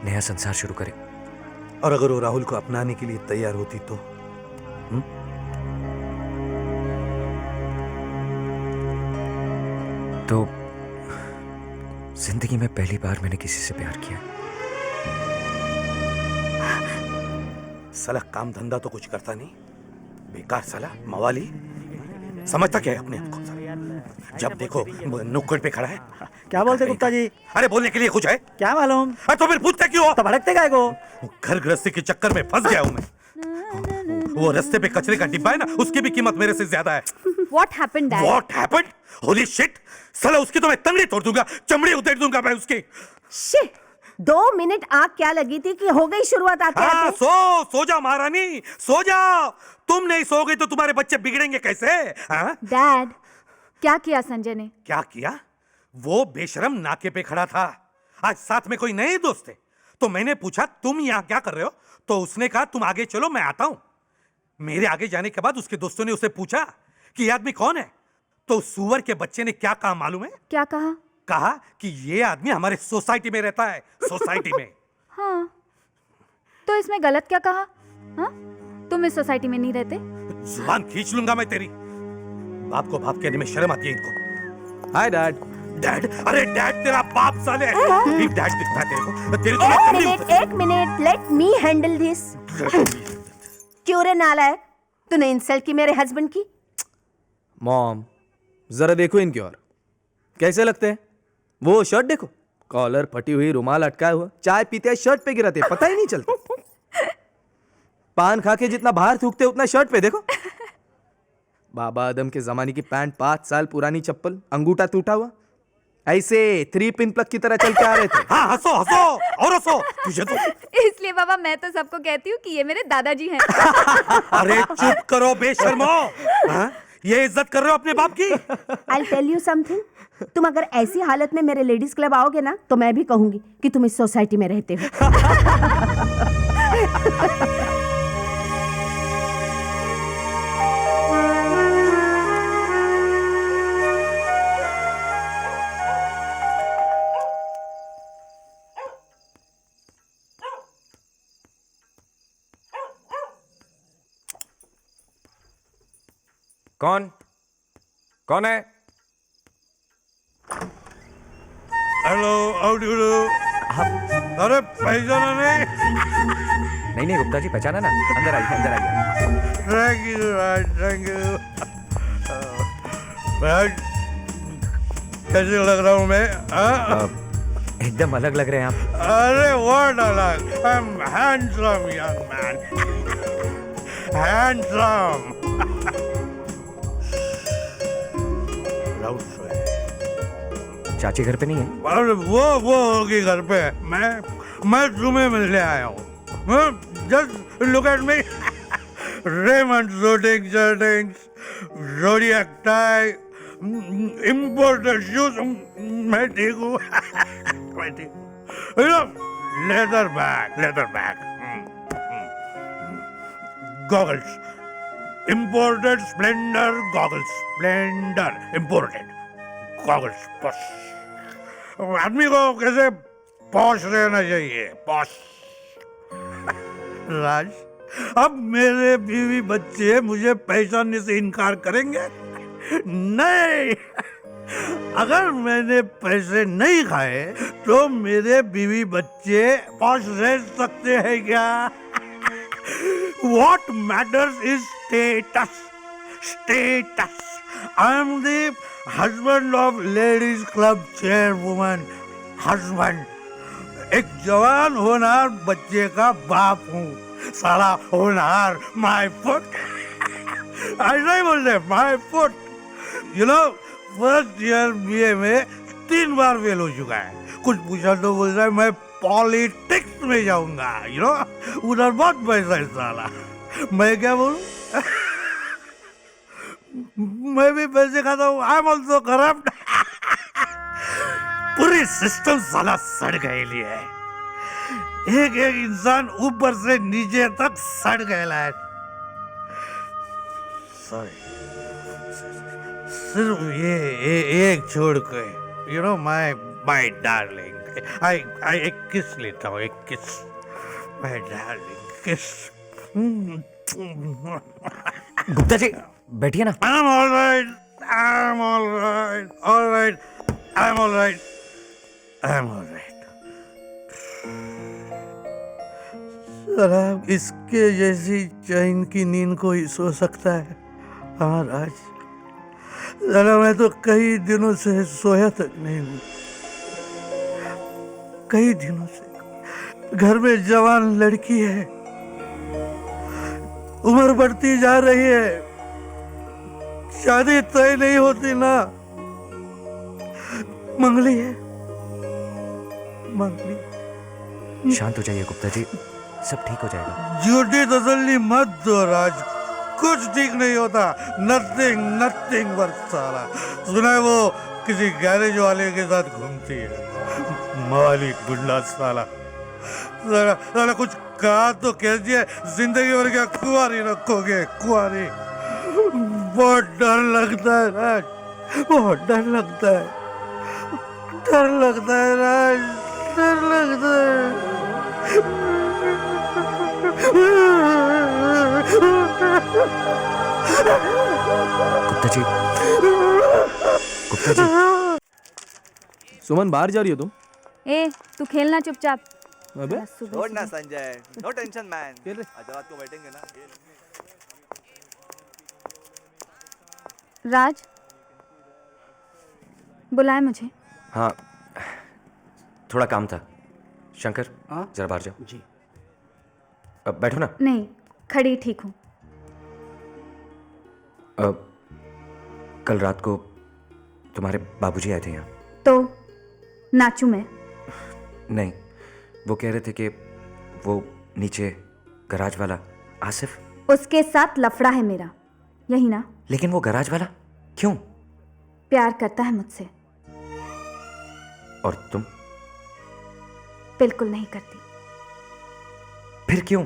नया संसार शुरू करे। और अगर वो राहुल को अपनाने के लिए तैयार होती तो? तो जिंदगी में पहली बार मैंने किसी से प्यार किया। साला काम धंधा तो कुछ करता नहीं, बेकार साला मवाली। समझता क्या है अपने आप को? जब देखो नुक्कड़ पे खड़ा है। क्या बोलते गुप्ता जी? अरे बोलने के लिए कुछ है? क्या मालूम? तो फिर पूछते क्यों? तो भड़कते काय को? घर गृहस्थी के चक्कर में फंस गया हूं मैं। वो रास्ते पे कचरे का डिब्बा है ना, उसकी भी कीमत मेरे से ज्यादा है। What happened, Dad? What happened? Holy shit! साला उसकी तो मैं तंगड़ी तोड़ दूंगा, चमड़ी उधेड़ दूंगा मैं उसकी। शिट! 2 मिनट आग क्या लगी थी कि हो गई शुरुआत आते हाँ, आते? सो जा महारानी, सो जाओ। तुम नहीं सोओगे तो तुम्हारे बच्चे बिगड़ेंगे कैसे? हाँ? Dad, क्या किया संजय ने? क्या किया? वो बेशरम नाके पे खड़ा था। आज साथ में कोई नए दोस्त थे, तो मैंने पूछा तुम यहाँ क्या कर रहे हो? तो उसने कहा तुम आगे चलो, मैं आता हूं। मेरे आगे जाने के बाद उसके दोस्तों ने उसे पूछा कि ये आदमी कौन है? तो सुअर के बच्चे ने क्या कहा मालूम है? क्या कहा? कहा कि ये आदमी हमारे सोसाइटी में रहता है, सोसाइटी में। हाँ, तो इसमें गलत क्या कहा? हाँ? तुम इस सोसाइटी में नहीं रहते? जुबान खींच लूंगा मैं तेरी। बाप को बाप कहने में शर्म आती है इनको। Hi dad. डैड? अरे डैड तेरा बाप साले। एक डैड दिखता है तेरे को? तेरी तो मैं कमली एक minute, let me handle this. क्यों रे नालायक, तूने इंसल्ट की मेरे हस्बैंड की? मॉम, जरा देखो इनकी ओर, कैसे लगते हैं? वो शर्ट देखो, कॉलर फटी हुई, रुमाल अटकाया हुआ, चाय पीते हैं शर्ट पे गिराते हैं, पता ही नहीं चलता। पान खा के जितना बाहर थूकते उतना शर्ट पे देखो। बाबा आदम के जमाने की पैंट, 5 साल पुरानी चप्पल, अंगूठा टूटा हुआ, ऐसे 3 पिन प्लग की तरह चल के आ रहे थे। हाँ, हंसो हंसो और हंसो। तुझे तो इसलिए बाबा मैं तो सबको कहती हूँ कि ये मेरे दादाजी हैं। अरे चुप करो बेशर्मो। हाँ? ये इज्जत कर रहे हो अपने बाप की? I'll tell you something. तुम अगर ऐसी हालत में मेरे लेडीज क्लब आओगे ना तो मैं भी कहूंगी कि तुम इस सोसाइटी में रहते हो। कौन है? Hello, how do do? अरे पहचाना नहीं? नहीं गुप्ता जी, पहचाना ना। अंदर आइए। Thank you. कैसे लग रहा हूँ मैं? एकदम अलग लग रहे हैं आप। अरे व्हाट अलग? I am handsome young man. Handsome. चाची घर पे नहीं है? अरे वो होगी घर पे। मैं तुम्हें मिलने आया हूँ। Just look at me. Raymond shirtings, zodiac tie, imported shoes. मैं ठीक हूँ। Leather bag, goggles, imported Splendor goggles, imported goggles. बस आदमी को कैसे पॉश रहना चाहिए, पॉश। राज, अब मेरे बीवी बच्चे मुझे पहचानने से इनकार करेंगे? नहीं। अगर मैंने पैसे नहीं खाए तो मेरे बीवी बच्चे पॉश रह सकते हैं क्या? What matters is status. I am the husband of ladies club chairwoman. Husband. एक जवान होनहार बच्चे का बाप हूँ। साला होनहार, my foot. ऐसा ही बोलते, my foot. You know, first year BA में 3 बार फेल हो चुका है। कुछ पूछा तो बोल रहा है मैं पॉलिटिक्स में जाऊंगा। यू नो, उधर बहुत पैसा है साला। मैं क्या बोलूं? मैं भी पैसे खाता हूँ। I am also corrupt. पूरी सिस्टम साला सड़ गई है। एक इंसान ऊपर से नीचे तक सड़ गया है। सॉरी, सिर्फ ये एक छोड़ के। यू नो माय डार्लिंग, आई किस लेता हूँ, एक किस। माय डार्लिंग, किस। गुप्ता जी बैठिए ना। I'm all right. I'm all right. All right. I'm all right. I'm all right. साला इसके जैसी चैन की नींद कोई सो सकता है? हाँ राज, साला मैं तो कई दिनों से सोया तक नहीं हूँ। कई दिनों से। घर में जवान लड़की है, उम्र बढ़ती जा रही है, शादी तय नहीं होती ना। मंगली है, मंगली। शांत हो जाइए गुप्ता जी, सब ठीक हो जाएगा। झूठी तसल्ली मत दो राज, कुछ ठीक नहीं होता। नथिंग वर्क साला। सुना है वो किसी गैरेज वाले के साथ घूमती है, मालिक गुंडा साला। साला कुछ कहा तो कह दिया, जिंदगी भर क्या कुंवारी रखोगे, कुंवारी। बहुत डर लगता है राज, बहुत डर लगता है, डर लगता है राज, डर लगता है। गुप्ता जी, गुप्ता जी। सुमन बाहर जा रही हो तुम? ए तू खेलना चुपचाप। अबे छोड़ ना संजय, नो टेंशन मैन। आज रात को बैठेंगे ना। राज बुलाए मुझे। हाँ, थोड़ा काम था। शंकर जरा बाहर जाओ। जी। बैठो ना। नहीं, खड़ी ठीक हूँ। कल रात को तुम्हारे बाबूजी आए थे यहाँ। तो नाचू मैं? नहीं, वो कह रहे थे कि वो नीचे गराज वाला आसिफ, उसके साथ लफड़ा है मेरा, यही ना? लेकिन वो गराज वाला क्यों? प्यार करता है मुझसे। और तुम? बिल्कुल नहीं करती। फिर क्यों?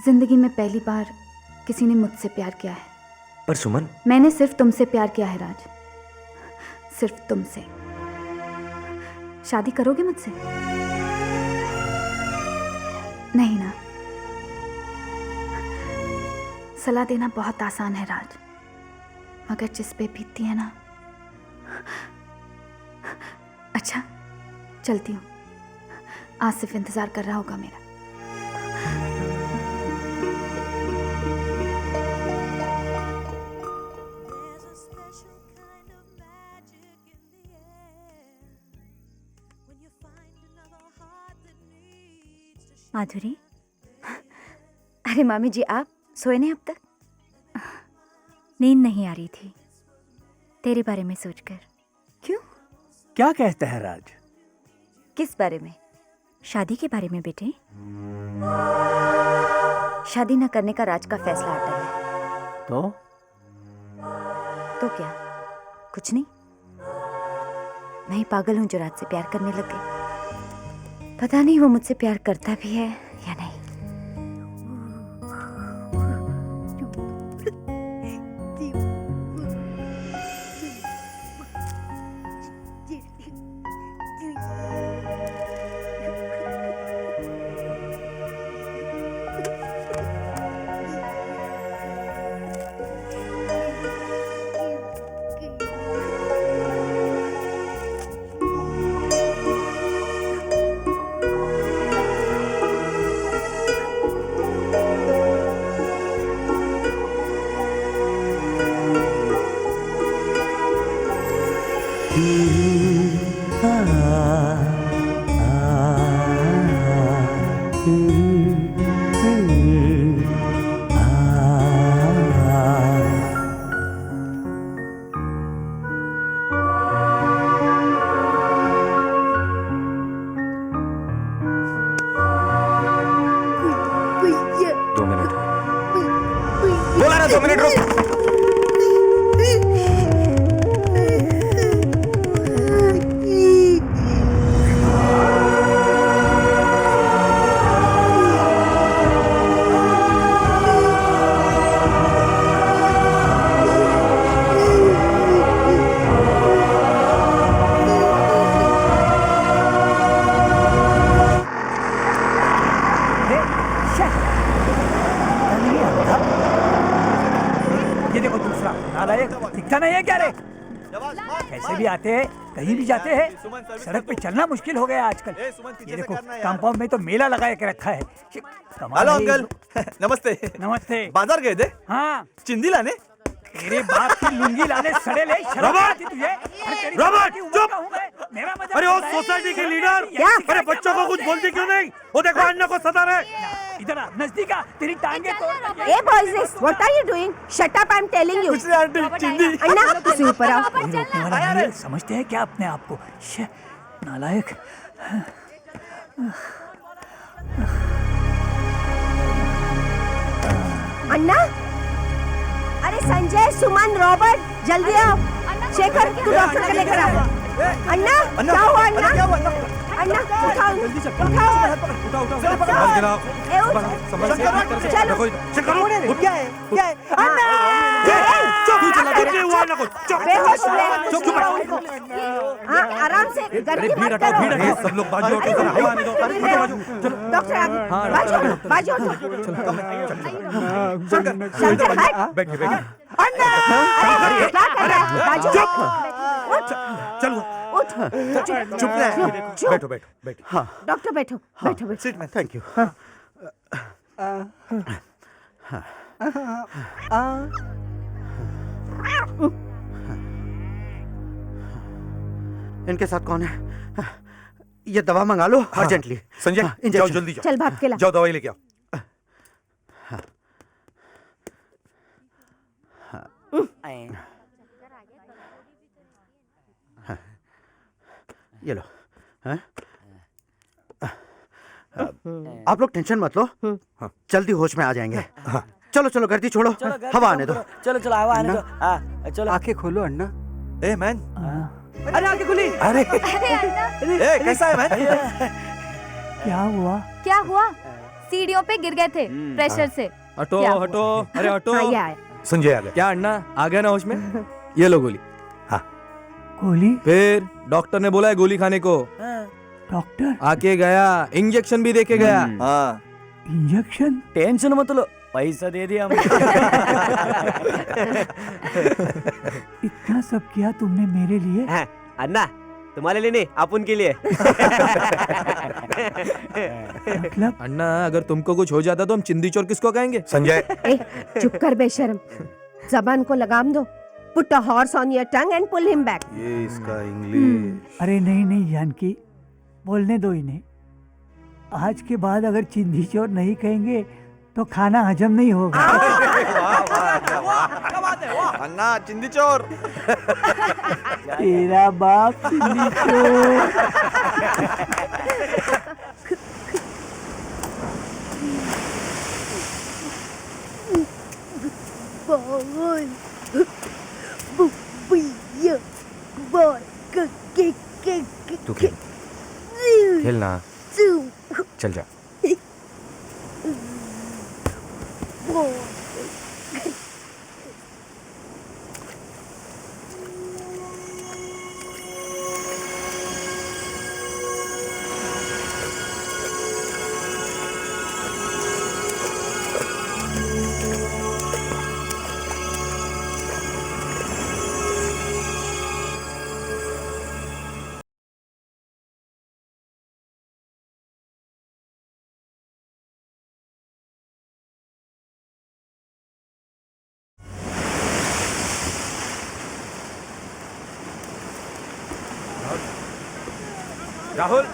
जिंदगी में पहली बार किसी ने मुझसे प्यार किया है। पर सुमन, मैंने सिर्फ तुमसे प्यार किया है राज, सिर्फ तुमसे। शादी करोगे मुझसे? नहीं ना? सलाह देना बहुत आसान है राज, मगर जिस पे बीतती है ना। अच्छा, चलती हूँ, आसिफ इंतजार कर रहा होगा मेरा। माधुरी, अरे मामी जी, आप सोए नहीं अब तक? नींद नहीं आ रही थी तेरे बारे में सोचकर। क्यों? क्या कहता है राज? किस बारे में? शादी के बारे में बेटे। शादी न करने का राज का फैसला अटल है। तो क्या? कुछ नहीं, मैं ही पागल हूं जो राज से प्यार करने लग गई। पता नहीं वो मुझसे प्यार करता भी है या नहीं। कहीं भी जाते हैं, सड़क पे चलना मुश्किल हो गया आजकल। ये देखो, कंपाउंड में तो मेला लगा के रखा है। हेलो अंकल, नमस्ते। नमस्ते। बाजार गए थे? हाँ। चिंदी लाने? तेरे बाप की लुंगी लाने सड़े ले। रॉबर्ट! रॉबर्ट, चुप! मेरा अरे वो सोसाइटी के लीडर, अरे बच्चों को कुछ बोलती क्यों नहीं? वो देखो अन्ना को सता रहे। इधर आ, नजदीक आ, तेरी टांगे तोड़। Hey boys, what are you doing? Shut up, I'm telling you. कुछ नहीं आंटी, चिंदी। अन्ना, तुसी ऊपर आओ। रोकने वाला नहीं है, समझते हैं क्या अपने आप को? नालायक। अन्ना, अरे संजय, सुमन, रॉबर्ट, जल्दी आओ। शेखर, तू डॉक्टर को लेकर आ। अन्ना, क्या हुआ अन्ना? अन्ना, उठाओ, उठाओ। क्या है? क्या है? अन्ना! बेहोश आराम से, गर्मी मत करो। सब लोग बाजू हटो, हवा आने दो। डॉक्टर आगे, बाजू हटो। शंकर, हट। बैठिए, बैठिए। अन्ना! अरे क्या कर रहा है? बाजू उठ। चलो, उठ। चुप रहे। बैठो, बैठो, बैठो। हाँ, डॉक्टर बैठो, बैठो, बैठो। सीट में, थैंक यू। इनके साथ कौन है? ये दवा मंगा लो अर्जेंटली। संजय, जाओ जल्दी जाओ। चल भाग के ला। जाओ दवाई लेके आओ। ये लो। हैं? आप लोग टेंशन मत लो, हाँ, जल्दी होश में आ जाएंगे। हाँ, चलो चलो गर्दी छोड़ो, हवा आने दो। चलो चलो हवा आने दो। चलो आंखें खोलो अन्ना। ए मैन, अरे आंखें खुली। अरे अरे अन्ना, ए कैसा है मैन? क्या हुआ? क्या हुआ? सीढ़ियों पे गिर गए थे प्रेशर से। हटो क्या हटो, अरे हटो। आइए आए। संजय आ गया। क्या अण्णा आ गया ना होश में? ये लो गोली। गोली? फिर डॉक्टर ने बोला है गोली खाने को। डॉक्टर आके गया, इंजेक्शन भी देके गया। हाँ इंजेक्शन? टेंशन मत लो, पैसा दे दिया हमने। इतना सब किया तुमने मेरे लिए? अन्ना तुम्हारे लिए नहीं, आप उनके लिए। मतलब अण्णा अगर तुमको कुछ हो जाता तो हम चिंदी चोर किसको कहेंगे? संजय ए, चुप कर बेशरम, जबान को लगाम दो। Put a horse on your tongue and pull him back. ये इसका इंग्लिश। अरे नहीं नहीं जानकी, बोलने दो इन्हें। आज के बाद अगर चिंदी चोर नहीं कहेंगे तो खाना हजम नहीं होगा। अन्ना चिंदी चोर। तेरा बाप चिंदी चोर। तू खेल, खेलना, चल जा। राहुल,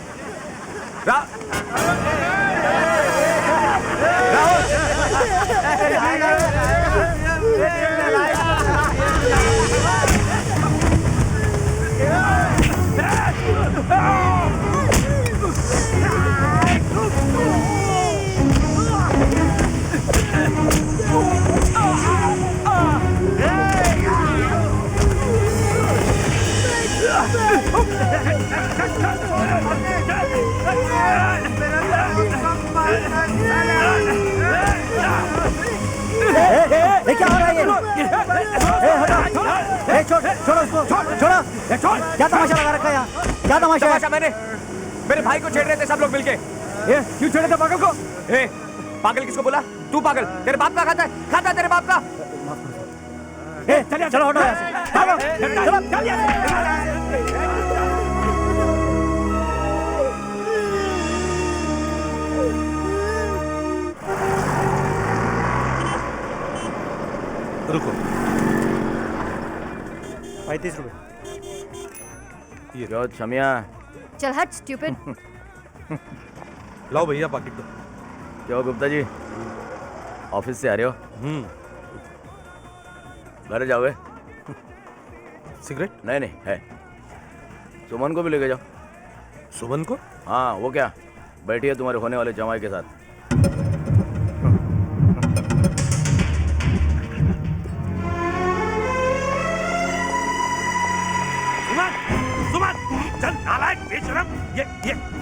क्या हो रहा है ये? छोड़ो उसको, छोड़ो। क्या तमाशा लगा रखा है यहाँ? क्या तमाशा है? मैंने मेरे भाई को छेड़ रहे थे सब लोग मिलके। ये क्यों छेड़े थे पागल को? ए, पागल किसको बोला? तू पागल, तेरे बाप का खाता है तेरे बाप का। चलो हटो यहाँ से, भागो, चलो, चल यहाँ से। रुको, 35 रुपए। ये क्यों छमिया? चल हट स्टूपिड। लाओ भैया पाकिट दो। क्यों गुप्ता जी, ऑफिस से आ रहे हो? घर जाओगे? सिगरेट? नहीं नहीं है, सुमन को भी लेके जाओ। सुमन को? हाँ वो क्या, बैठी है तुम्हारे होने वाले जमाई के साथ। चल नालायक बेशरम,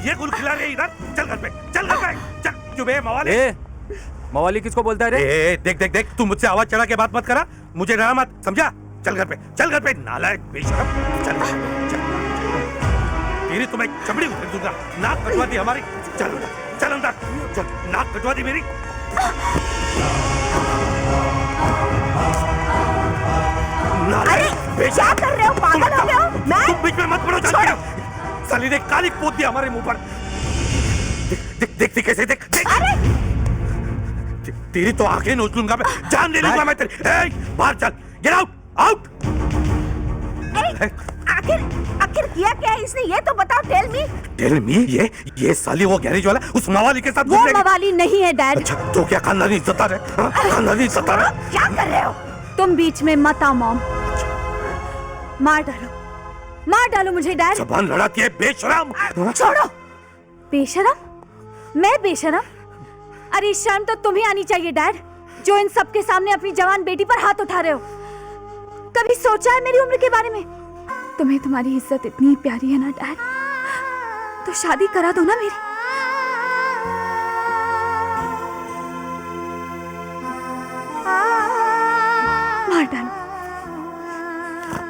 ये गुल खिला रहे इधर। चल घर पे, चल घर पे, चल। चुपे मवाली। मवाली किसको बोलता है रे? देख तू मुझसे आवाज चढ़ा के बात मत करा, मुझे डरा मत, समझा? चल घर पे नालायक बेशरम, चल। तेरी तो मैं चमड़ी उतर दूंगा, नाक कटवा दी हमारी। चल अंदर, चल, नाक कटवा दी मेरी। अरे क्या कर रहे हो, पागल हो गए हो? मैं तुम बीच में मत पड़ो, चल। साली ने काली पोत दी हमारे मुंह पर। देख कैसे, देख। तेरी तो आंखें नोच लूंगा मैं, जान ले लूंगा मैं तेरी। बाहर चल, गेट आउट। आखिर किया क्या है इसने, ये तो बताओ। टेल मी, ये साली वो गैरेज वाला उस मवाली के साथ वो मवाली नहीं है डैड। अच्छा तो क्या खानदानी इज्जतदार है? खानदानी इज्जतदार है? क्या कर रहे हो? तुम बीच में मत आओ मॉम, मार डालो। मार डालो मुझे डैड। जबान लड़ाती है बेशरम। छोड़ो। बेशरम? मैं बेशरम? अरे शर्म तो तुम्हें आनी चाहिए डैड, जो इन सबके सामने अपनी जवान बेटी पर हाथ उठा रहे हो। कभी सोचा है मेरी उम्र के बारे में? तुम्हें तुम्हारी इज्जत इतनी प्यारी है ना डैड, तो शादी करा दो ना मेरी।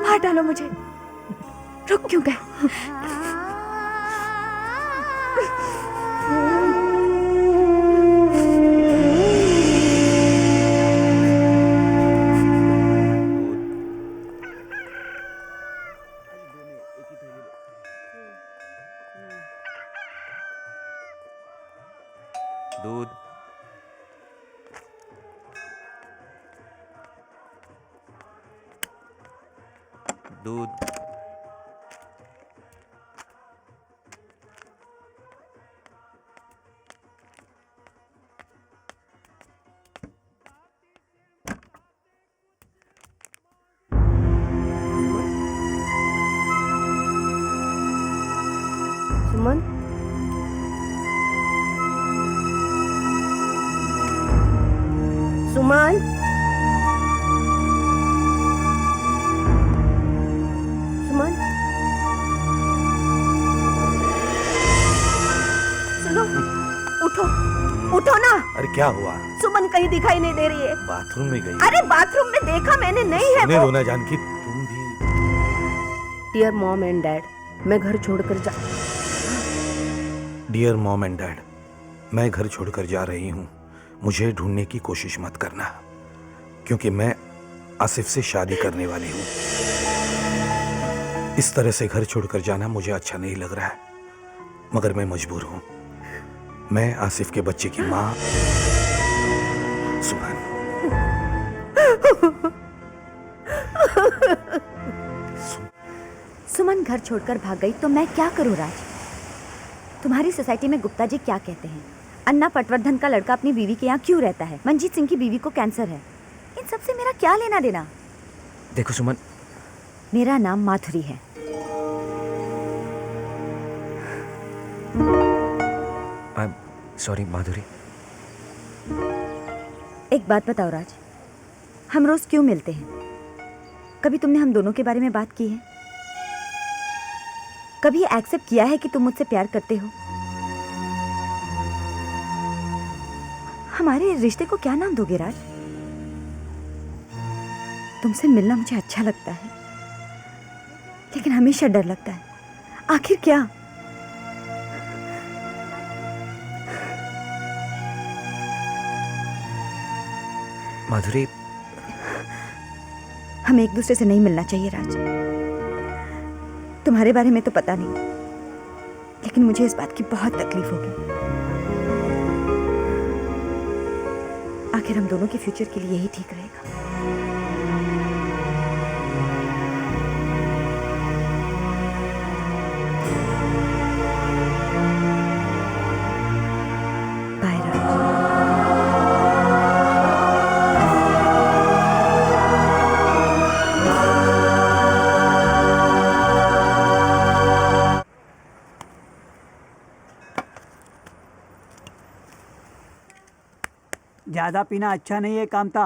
मार डालो मुझे। रुक क्यों गए? दूध। दूध। सुमन, सुमन, सुमन, सुनो, उठो, उठो ना। अरे क्या हुआ? सुमन कहीं दिखाई नहीं दे रही है। बाथरूम में गई? अरे बाथरूम में देखा मैंने, नहीं है सुने वो। रोना जानकी, तुम भी। डियर मॉम एंड डैड, मैं घर छोड़कर जा। डियर मॉम एंड डैड, मैं घर छोड़कर जा रही हूँ। मुझे ढूंढने की कोशिश मत करना, क्योंकि मैं आसिफ से शादी करने वाली हूँ। इस तरह से घर छोड़कर जाना मुझे अच्छा नहीं लग रहा है, मगर मैं मजबूर हूँ। मैं आसिफ के बच्चे की माँ सुमन। सुमन घर छोड़कर भाग गई तो मैं क्या करूं राज? तुम्हारी सोसाइटी में गुप्ता जी क्या कहते हैं? अन्ना पटवर्धन का लड़का अपनी बीवी के यहाँ क्यों रहता है? मंजीत सिंह की बीवी को कैंसर है। इन सब से मेरा क्या लेना देना? देखो सुमन, मेरा नाम माधुरी है। सॉरी माधुरी। एक बात बताओ राज, हम रोज क्यों मिलते हैं? कभी तुमने हम दोनों के बारे में बात की है? कभी एक्सेप्ट किया है कि तुम मुझसे प्यार करते हो? हमारे रिश्ते को क्या नाम दोगे राज? तुमसे मिलना मुझे अच्छा लगता है, लेकिन हमेशा डर लगता है। आखिर क्या? माधुरी, हमें एक दूसरे से नहीं मिलना चाहिए राज। तुम्हारे बारे में तो पता नहीं, लेकिन मुझे इस बात की बहुत तकलीफ होगी। आखिर हम दोनों के फ्यूचर के लिए यही ठीक रहेगा। बाय राज। ज्यादा पीना अच्छा नहीं है कामता,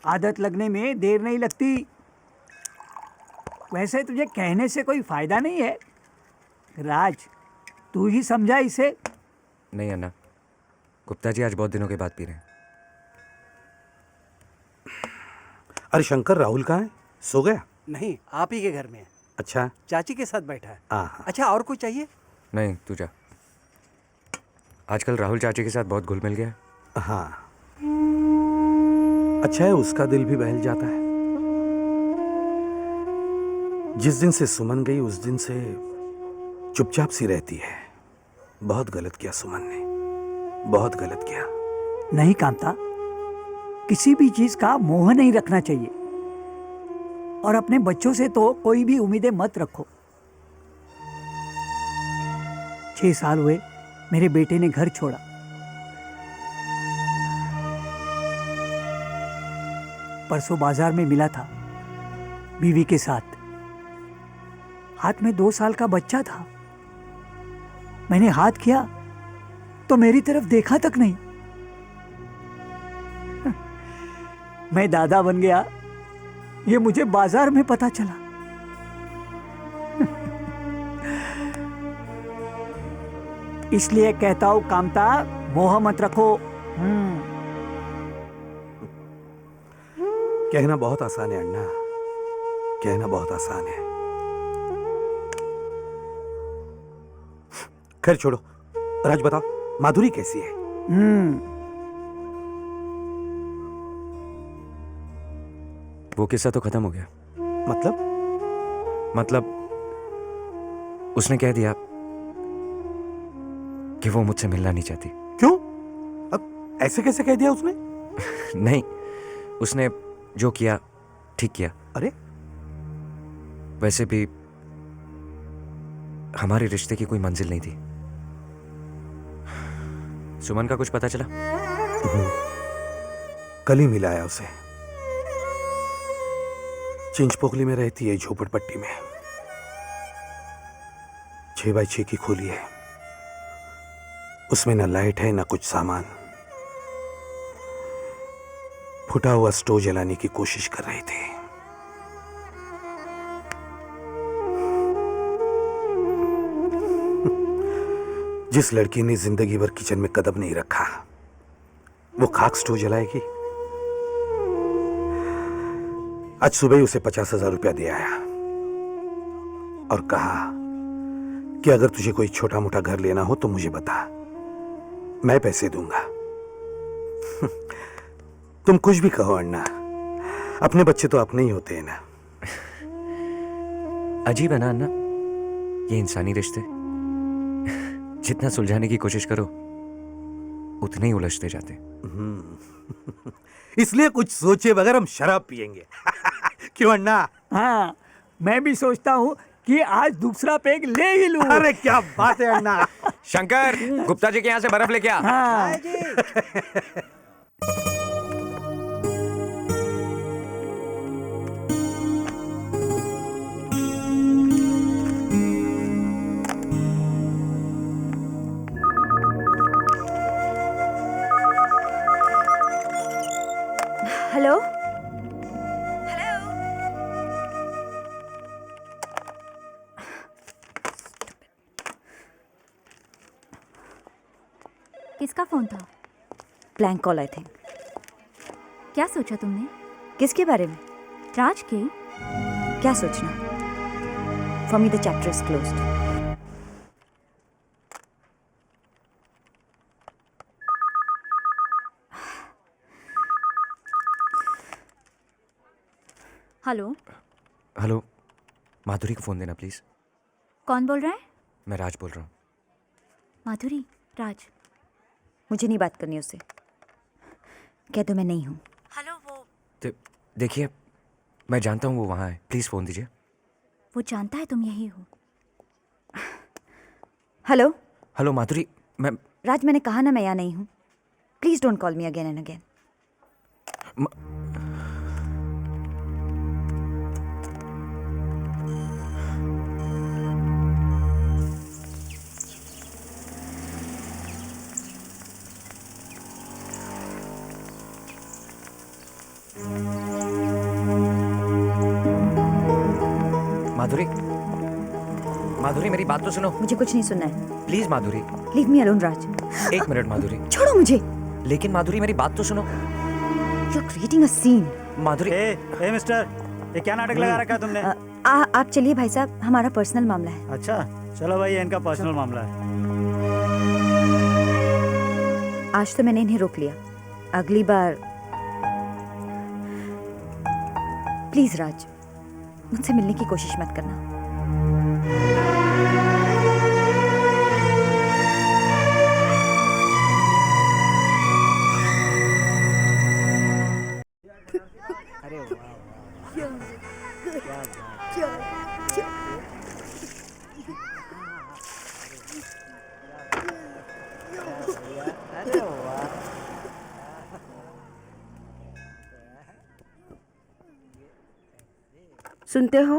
आदत लगने में देर नहीं लगती। वैसे तुझे कहने से कोई फायदा नहीं है राज, तू ही समझा इसे। नहीं अन्ना, गुप्ता जी आज बहुत दिनों के बाद पी रहे हैं। अरे शंकर, राहुल कहाँ है? सो गया? नहीं, आप ही के घर में है। अच्छा, चाची के साथ बैठा है। हाँ। अच्छा, और कुछ चाहिए? नहीं, तू जा। आजकल राहुल चाची के साथ बहुत घुल मिल गया है। हाँ, अच्छा है, उसका दिल भी बहल जाता है। जिस दिन से सुमन गई उस दिन से चुपचाप सी रहती है। बहुत गलत किया सुमन ने, बहुत गलत किया। नहीं कामता, किसी भी चीज का मोह नहीं रखना चाहिए, और अपने बच्चों से तो कोई भी उम्मीदें मत रखो। 6 साल हुए मेरे बेटे ने घर छोड़ा। परसों बाजार में मिला था बीवी के साथ। हाथ में 2 साल का बच्चा था। मैंने हाथ किया तो मेरी तरफ देखा तक नहीं। मैं दादा बन गया, ये मुझे बाजार में पता चला। इसलिए कहता हूं कामता, मोह मत रखो। कहना बहुत आसान है अन्ना, कहना बहुत आसान है। खैर छोड़ो, राज बताओ माधुरी कैसी है? वो किस्सा तो खत्म हो गया। मतलब उसने कह दिया कि वो मुझसे मिलना नहीं चाहती। क्यों? अब ऐसे कैसे कह दिया उसने? नहीं, उसने जो किया ठीक किया। अरे वैसे भी हमारे रिश्ते की कोई मंजिल नहीं थी। सुमन का कुछ पता चला? कल ही मिलाया उसे। चिंचपोकली में रहती है, झोपड़पट्टी में। 6x6 की खोली है, उसमें न लाइट है न कुछ सामान। फुटा हुआ स्टोव जलाने की कोशिश कर रहे थे। जिस लड़की ने जिंदगी भर किचन में कदम नहीं रखा, वो खाक स्टोव जलाएगी। आज सुबह ही उसे 50,000 रुपया दे आया और कहा कि अगर तुझे कोई छोटा मोटा घर लेना हो तो मुझे बता, मैं पैसे दूंगा। तुम कुछ भी कहो अन्ना, अपने बच्चे तो अपने ही होते हैं ना। अजीब है ना अन्ना, ये इंसानी रिश्ते। जितना सुलझाने की कोशिश करो उतने ही उलझते जाते। इसलिए कुछ सोचे बगैर हम शराब पिएंगे। क्यों अन्ना? हाँ, मैं भी सोचता हूँ कि आज दूसरा पेग ले ही लूं। अरे क्या बात है अन्ना। शंकर, गुप्ता जी के यहाँ से बर्फ लेके आ। हाँ। हेलो, किसका फोन था? Blank call I think. क्या सोचा तुमने? किसके बारे में? राज के? क्या सोचना? For me the chapter is closed. Hello. Hello, Madhuri को फोन देना प्लीज। कौन बोल रहा है? मैं राज बोल रहा हूँ। माधुरी, राज। मुझे नहीं बात करनी उससे, कह दो मैं नहीं हूँ। हेलो, वो देखिए, मैं जानता हूँ वो वहाँ है, प्लीज फोन दीजिए। वो जानता है तुम यही हो। हेलो। हेलो माधुरी, मैं राज, मैंने कहा ना मैं यहाँ नहीं हूँ। Please don't call me again and again. Madhuri, Madhuri मेरी बात तो सुनो। मुझे कुछ नहीं सुनना है। Please Madhuri. Leave me alone Raj. एक मिनट माधुरी। छोड़ो मुझे। लेकिन माधुरी मेरी बात तो सुनो। You are creating a scene. Madhuri. ए मिस्टर, ये क्या नाटक लगा रखा है तुमने? आप चलिए भाई साहब, हमारा पर्सनल मामला है। अच्छा चलो भाई, ये इनका पर्सनल मामला है। आज तो मैंने इन्हें रोक लिया, अगली बार प्लीज राज, मुझसे मिलने की कोशिश मत करना। सुनते हो?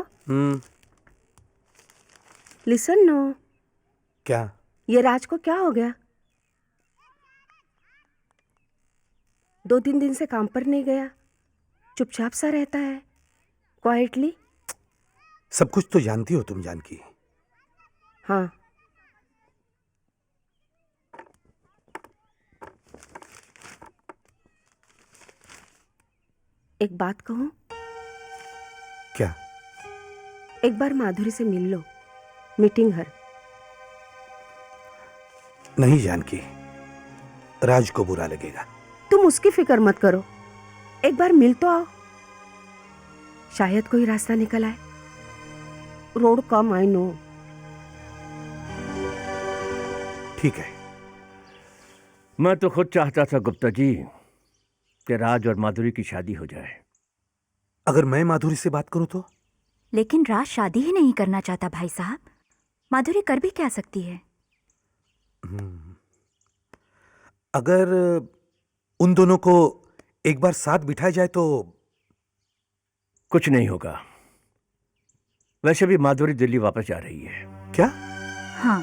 लिसन नो, क्या? ये राज को क्या हो गया? 2-3 दिन से काम पर नहीं गया, चुपचाप सा रहता है, क्वाइटली। सब कुछ तो जानती हो तुम, जानकी। हाँ, एक बात कहूं? क्या? एक बार माधुरी से मिल लो, मीटिंग हर। नहीं जानकी, राज को बुरा लगेगा। तुम उसकी फिक्र मत करो, एक बार मिल तो आओ, शायद कोई रास्ता निकल आए। Road come, I know. ठीक है। मैं तो खुद चाहता था गुप्ता जी कि राज और माधुरी की शादी हो जाए। अगर मैं माधुरी से बात करूं तो? लेकिन राज शादी ही नहीं करना चाहता भाई साहब, माधुरी कर भी क्या सकती है? अगर उन दोनों को एक बार साथ बिठाया जाए तो? कुछ नहीं होगा। वैसे भी माधुरी दिल्ली वापस जा रही है। क्या? हाँ,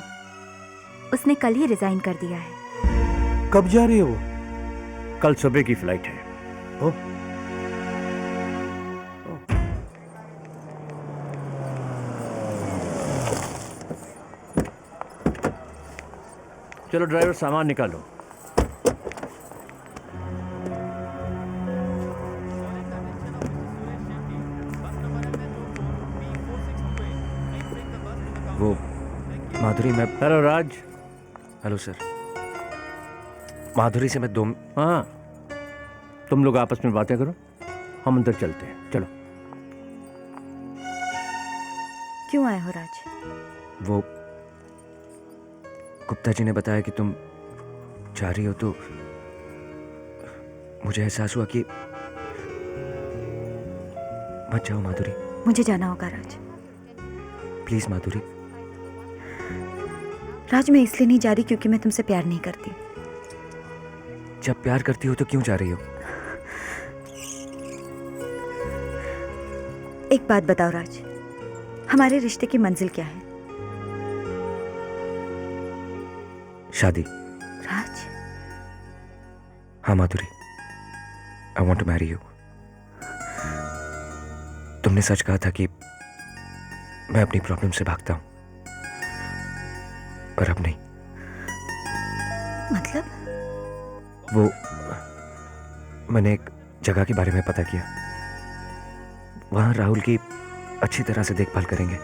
उसने कल ही रिजाइन कर दिया है। कब जा रही है वो? कल सुबह की फ्लाइट है। ओह, चलो ड्राइवर, सामान निकालो। वो माधुरी, मैं... hello Raj. Hello sir. Madhuri से मैं हाँ, तुम लोग आपस में बातें करो, हम अंदर चलते हैं। चलो। क्यों आए हो राज? वो गुप्ता जी ने बताया कि तुम जा रही हो, तो मुझे एहसास हुआ कि मत जाओ माधुरी। मुझे जाना होगा राज। प्लीज माधुरी। राज, मैं इसलिए नहीं जा रही क्योंकि मैं तुमसे प्यार नहीं करती। जब प्यार करती हो तो क्यों जा रही हो? एक बात बताओ राज, हमारे रिश्ते की मंजिल क्या है? शादी। राज। हाँ Madhuri, I want to marry you. तुमने सच कहा था कि मैं अपनी प्रॉब्लम से भागता हूं, पर अब नहीं। मतलब? वो मैंने एक जगह के बारे में पता किया, वहां राहुल की अच्छी तरह से देखभाल करेंगे।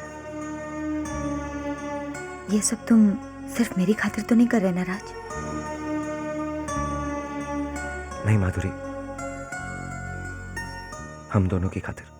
ये सब तुम सिर्फ मेरी खातिर तो नहीं कर रहे ना राज? नहीं माधुरी, हम दोनों की खातिर।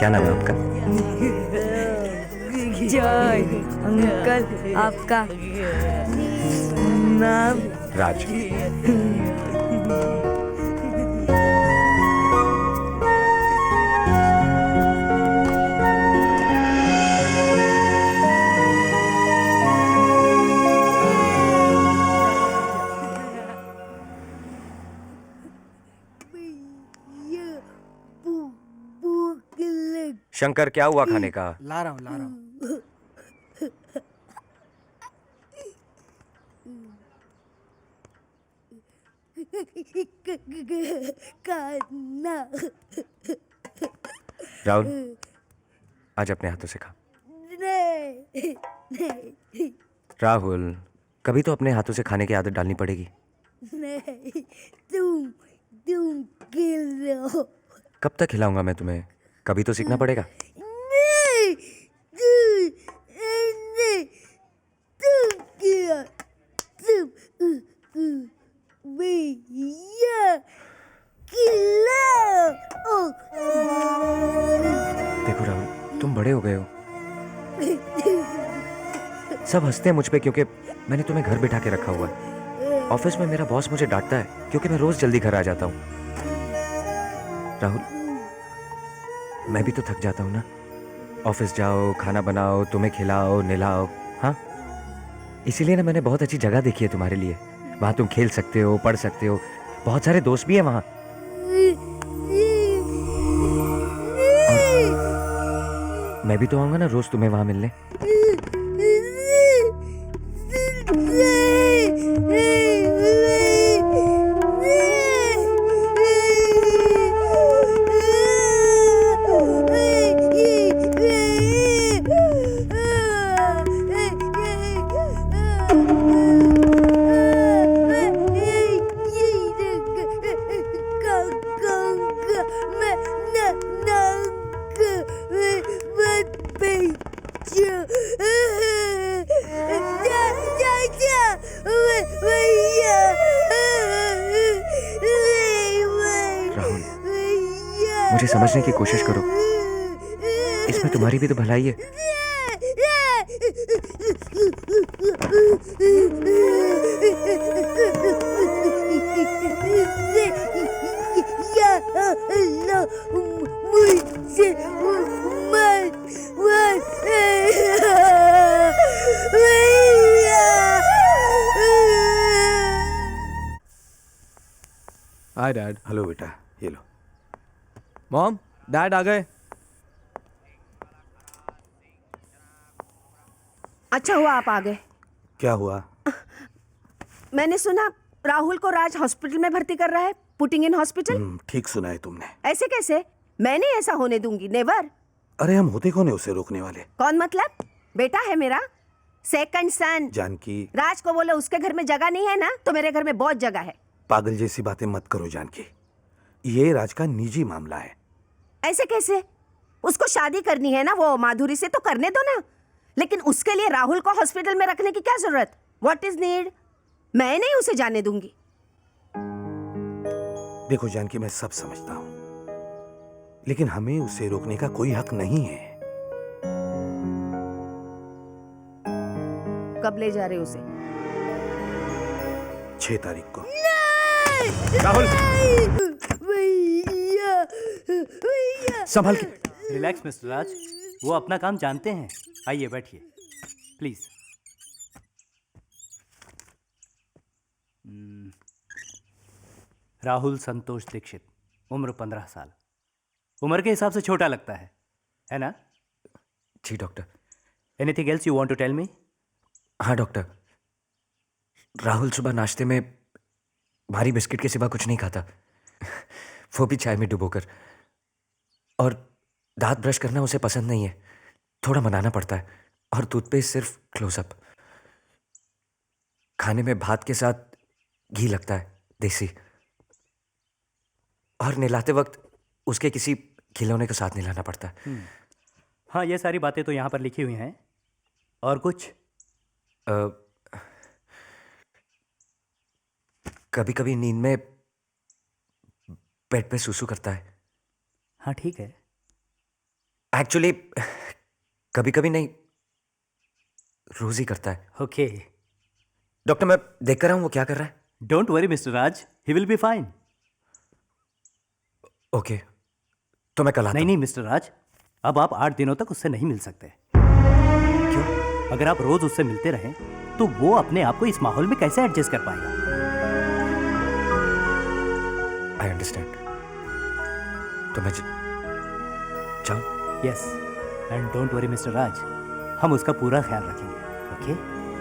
क्या नाम है आपका? जय अंकल, आपका नाम? राज। शंकर, क्या हुआ खाने का? ला रहा हूँ। राहुल आज अपने हाथों से खा। नहीं राहुल कभी तो अपने हाथों से खाने की आदत डालनी पड़ेगी। नहीं, तुम खिलाओ। कब तक खिलाऊंगा मैं तुम्हें? कभी तो सीखना पड़ेगा। नहीं, तुम खिलाओ, भैया खिलाओ। देखो राहुल तुम बड़े हो गए हो। सब हंसते हैं मुझ पे क्योंकि मैंने तुम्हें घर बिठा के रखा हुआ है। ऑफिस में मेरा बॉस मुझे डांटता है क्योंकि मैं रोज जल्दी घर आ जाता हूँ। राहुल मैं भी तो थक जाता हूँ ना। ऑफिस जाओ, खाना बनाओ, तुम्हें खिलाओ, नहलाओ। हाँ इसीलिए ना मैंने बहुत अच्छी जगह देखी है तुम्हारे लिए। वहां तुम खेल सकते हो, पढ़ सकते हो, बहुत सारे दोस्त भी हैं वहां। मैं भी तो आऊंगा ना रोज तुम्हें वहां मिलने। मुझे समझने की कोशिश करो, इसमें तुम्हारी भी तो भलाई है। Hi dad. हेलो बेटा, ये लो। मॉम डैड आ गए। अच्छा हुआ आप आ गए। क्या हुआ? मैंने सुना राहुल को राज हॉस्पिटल में भर्ती कर रहा है, पुटिंग इन हॉस्पिटल। ठीक सुना है तुमने। ऐसे कैसे? मैं नहीं ऐसा होने दूंगी, नेवर। अरे हम होते कौन है उसे रोकने वाले? कौन मतलब? बेटा है मेरा, सेकंड सन। जानकी राज को बोले उसके घर में जगह नहीं है ना, तो मेरे घर में बहुत जगह है। पागल जैसी बातें मत करो जानकी, ये राज का निजी मामला है। ऐसे कैसे? उसको शादी करनी है ना वो माधुरी से, तो करने दो ना। लेकिन उसके लिए राहुल को हॉस्पिटल में रखने की क्या जरूरत? What is need? मैं नहीं उसे जाने दूंगी। देखो जानकी मैं सब समझता हूं, लेकिन हमें उसे रोकने का कोई हक नहीं है। कब ले जा रहे उसे? 6 तारीख को। राहुल भैया भैया संभल के। रिलैक्स मिस्टर राज, वो अपना काम जानते हैं। आइए बैठिए प्लीज। राहुल संतोष दीक्षित, उम्र 15 साल। उम्र के हिसाब से छोटा लगता है ना? जी doctor. Anything else you want to tell me? हाँ डॉक्टर, राहुल सुबह नाश्ते में भारी बिस्किट के सिवा कुछ नहीं खाता, वो भी चाय में डुबोकर। और दांत ब्रश करना उसे पसंद नहीं है, थोड़ा मनाना पड़ता है। और टूथपेस्ट सिर्फ क्लोजअप। खाने में भात के साथ घी लगता है, देसी। और नहलाते वक्त उसके किसी खिलौने के साथ नहलाना पड़ता है। हाँ ये सारी बातें तो यहाँ पर लिखी हुई हैं। और कुछ? कभी कभी नींद में बेड पे सुसु करता है। हाँ ठीक है। एक्चुअली कभी कभी नहीं, रोज ही करता है। ओके डॉक्टर मैं देख कर रहा हूं वो क्या कर रहा है। Don't worry mister Raj, he will be fine. Okay तो मैं कल आता हूं। नहीं मिस्टर राज, अब आप 8 दिनों तक उससे नहीं मिल सकते। क्यों? अगर आप रोज उससे मिलते रहें तो वो अपने आप को इस माहौल में कैसे एडजस्ट कर पाएगा? I understand. तो मैं जाऊं? Yes, and don't worry mister Raj, हम उसका पूरा ख्याल रखेंगे। ओके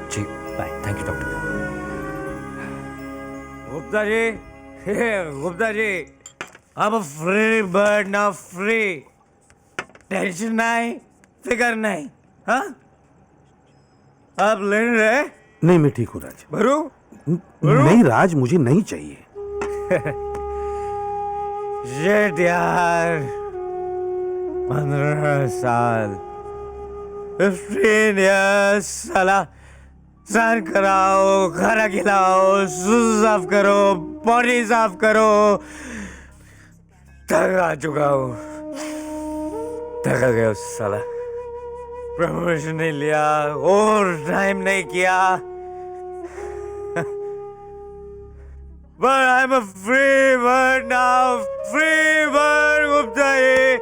जी bye. Thank you doctor. Gupta ji, Gupta ji, अब फ्री बर्ड ना फ्री, टेंशन नहीं, फिकर नहीं। हाँ, आप ले रहे? नहीं, मैं ठीक हूँ राज। भरू? नहीं राज, मुझे नहीं चाहिए। शिट यार, 15 साल, 15 years, साला स्नान कराओ, खाना खिलाओ, सूसू साफ करो, बॉडी साफ करो, थक आ चुका हूँ, थका गया साला। प्रमोशन नहीं लिया, और टाइम नहीं किया, but I'm a free bird now, free bird Gupta ji,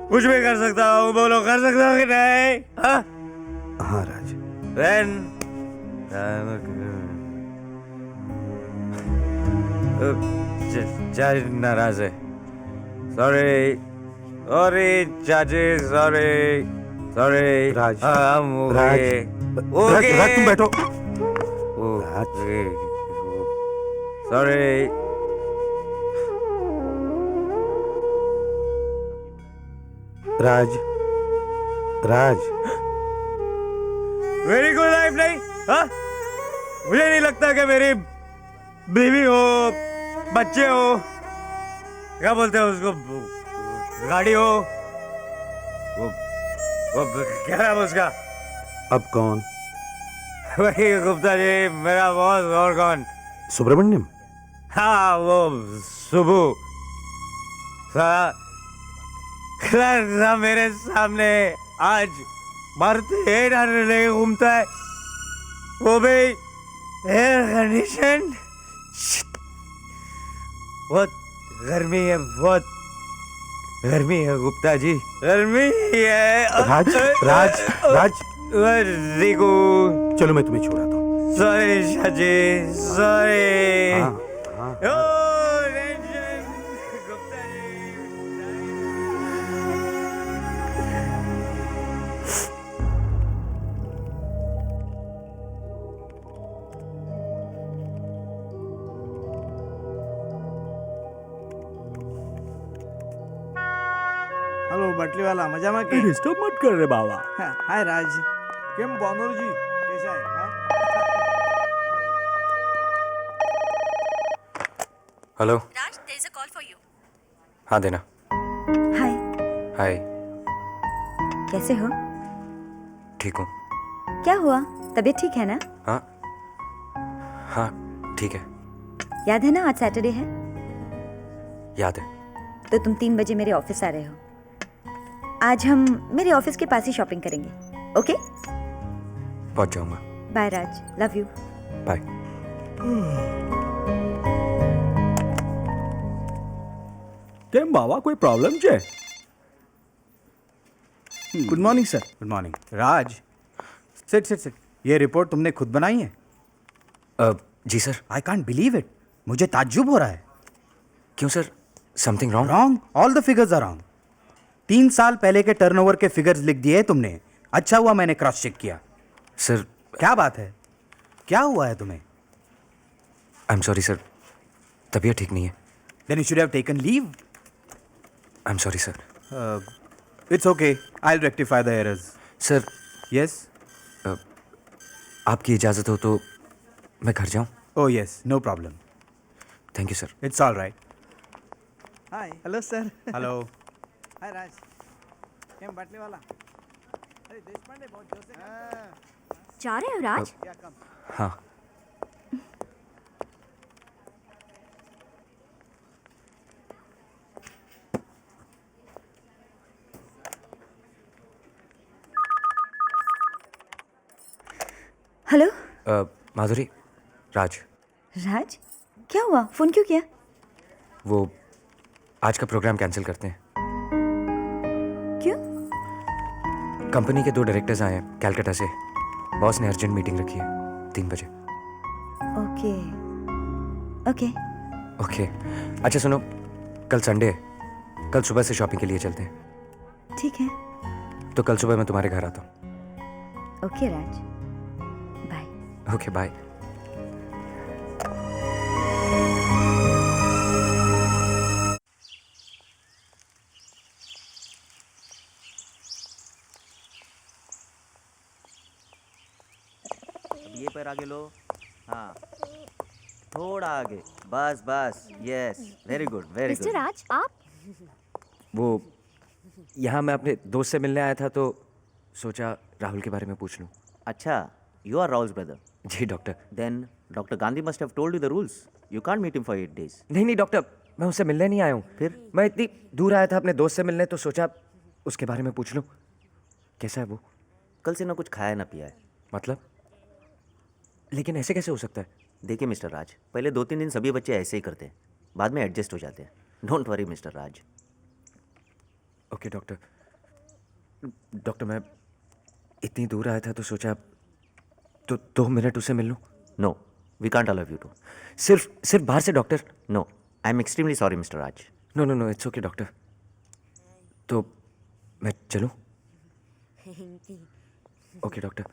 कुछ भी कर सकता हूँ, बोलो कर सकता हूँ कि नहीं? हाँ? हाँ राज। Then चाची नाराज है। सॉरी चाची, सॉरी राज, हम राज, राज तुम बैठो। सॉरी। राज मेरी कोई लाइफ नहीं। हाँ, मुझे नहीं लगता कि मेरी बीवी हो, बच्चे हो, क्या बोलते हैं उसको, गाड़ी हो, वो क्या नाम है उसका? अब कौन? वही गुप्ता जी, मेरा बॉस। और कौन? सुब्रमण्यम। हाँ, वो सुबू साला मेरे सामने आज मारुति 800 लेके घूमता है, वो भी एयर कंडीशन। बहुत गर्मी है, बहुत गर्मी है गुप्ता जी, गर्मी है। राज रिकू, चलो मैं तुम्हें छोड़ाता हूँ। Sorry Shaji, sorry. Hello butterly वाला, मजा में के? डिस्टर्ब मत कर रे बाबा। हाय राज, केम बनोर जी, कैसा है? हाँ? Hello Raj, there is a call for you. हाँ देना। हाय, हाय, कैसे हो? ठीक हूँ। क्या हुआ? तबीयत ठीक है ना? हाँ हाँ ठीक है। याद है ना आज सैटरडे है? याद है। तो तुम 3 बजे मेरे ऑफिस आ रहे हो। आज हम मेरे ऑफिस के पास ही शॉपिंग करेंगे, ओके? पहुंच जाऊंगा। Bye Raj, love you. Bye. કેમ બાવા કોઈ પ્રોબ્લેમ છે? Good morning sir. Good morning. Raj, sit. ये रिपोर्ट तुमने खुद बनाई है? जी sir. I can't believe it, मुझे ताज्जुब हो रहा है। क्यों सर, something wrong? Wrong, all the figures are wrong. 3 साल पहले के टर्नओवर के फिगर्स लिख दिए तुमने। अच्छा हुआ मैंने क्रॉस चेक किया। सर क्या बात है, क्या हुआ है तुम्हें? आई एम सॉरी सर, तबीयत ठीक नहीं है। Then you should have taken leave. I am sorry sir. It's okay, I will rectify the errors. Sir. Yes. आपकी इजाज़त हो तो मैं घर जाऊं? Oh yes, no problem. Thank you sir. It's all right. Hi, hello sir. Hello. Hi Raj, केम Batliwala? अरे देशपांडे बहुत जोर से जा रहे हो राज? हाँ। हेलो माधुरी, राज। राज, क्या हुआ? फोन क्यों किया? वो आज का प्रोग्राम कैंसिल करते हैं। क्यों? कंपनी के 2 डायरेक्टर्स आए हैं कैलकाटा से। बॉस ने अर्जेंट मीटिंग रखी है 3 बजे। Okay okay okay. अच्छा सुनो, कल संडे है, कल सुबह से शॉपिंग के लिए चलते हैं। ठीक है। तो कल सुबह मैं तुम्हारे घर आता हूँ। Okay Raj, bye. Okay bye. पैर आगे लो, हाँ थोड़ा आगे, बस बस, yes, very good very mister good. Raj, आप वो यहाँ मैं अपने दोस्त से मिलने आया था तो सोचा राहुल के बारे में पूछ लूँ। अच्छा, यू आर राहुल्स ब्रदर? जी doctor. Then doctor Gandhi must have told you the rules, you can't meet him for 8 days। नहीं नहीं डॉक्टर, मैं उससे मिलने नहीं आया हूँ। फिर? मैं इतनी दूर आया था अपने दोस्त से मिलने तो सोचा उसके बारे में पूछ लूँ। कैसा है वो? कल से ना कुछ खाया ना पिया है। मतलब? लेकिन ऐसे कैसे हो सकता है? देखिए मिस्टर राज, पहले 2-3 दिन सभी बच्चे ऐसे ही करते हैं, बाद में एडजस्ट हो जाते हैं। Don't worry mister Raj. Okay doctor. Doctor मैं इतनी दूर आया था तो सोचा तो 2 मिनट उससे मिल लूँ। No, we can't allow you to. सिर्फ बाहर से doctor? No, I am extremely sorry mister Raj. No no no, it's okay doctor. तो मैं चलूँ? Okay doctor.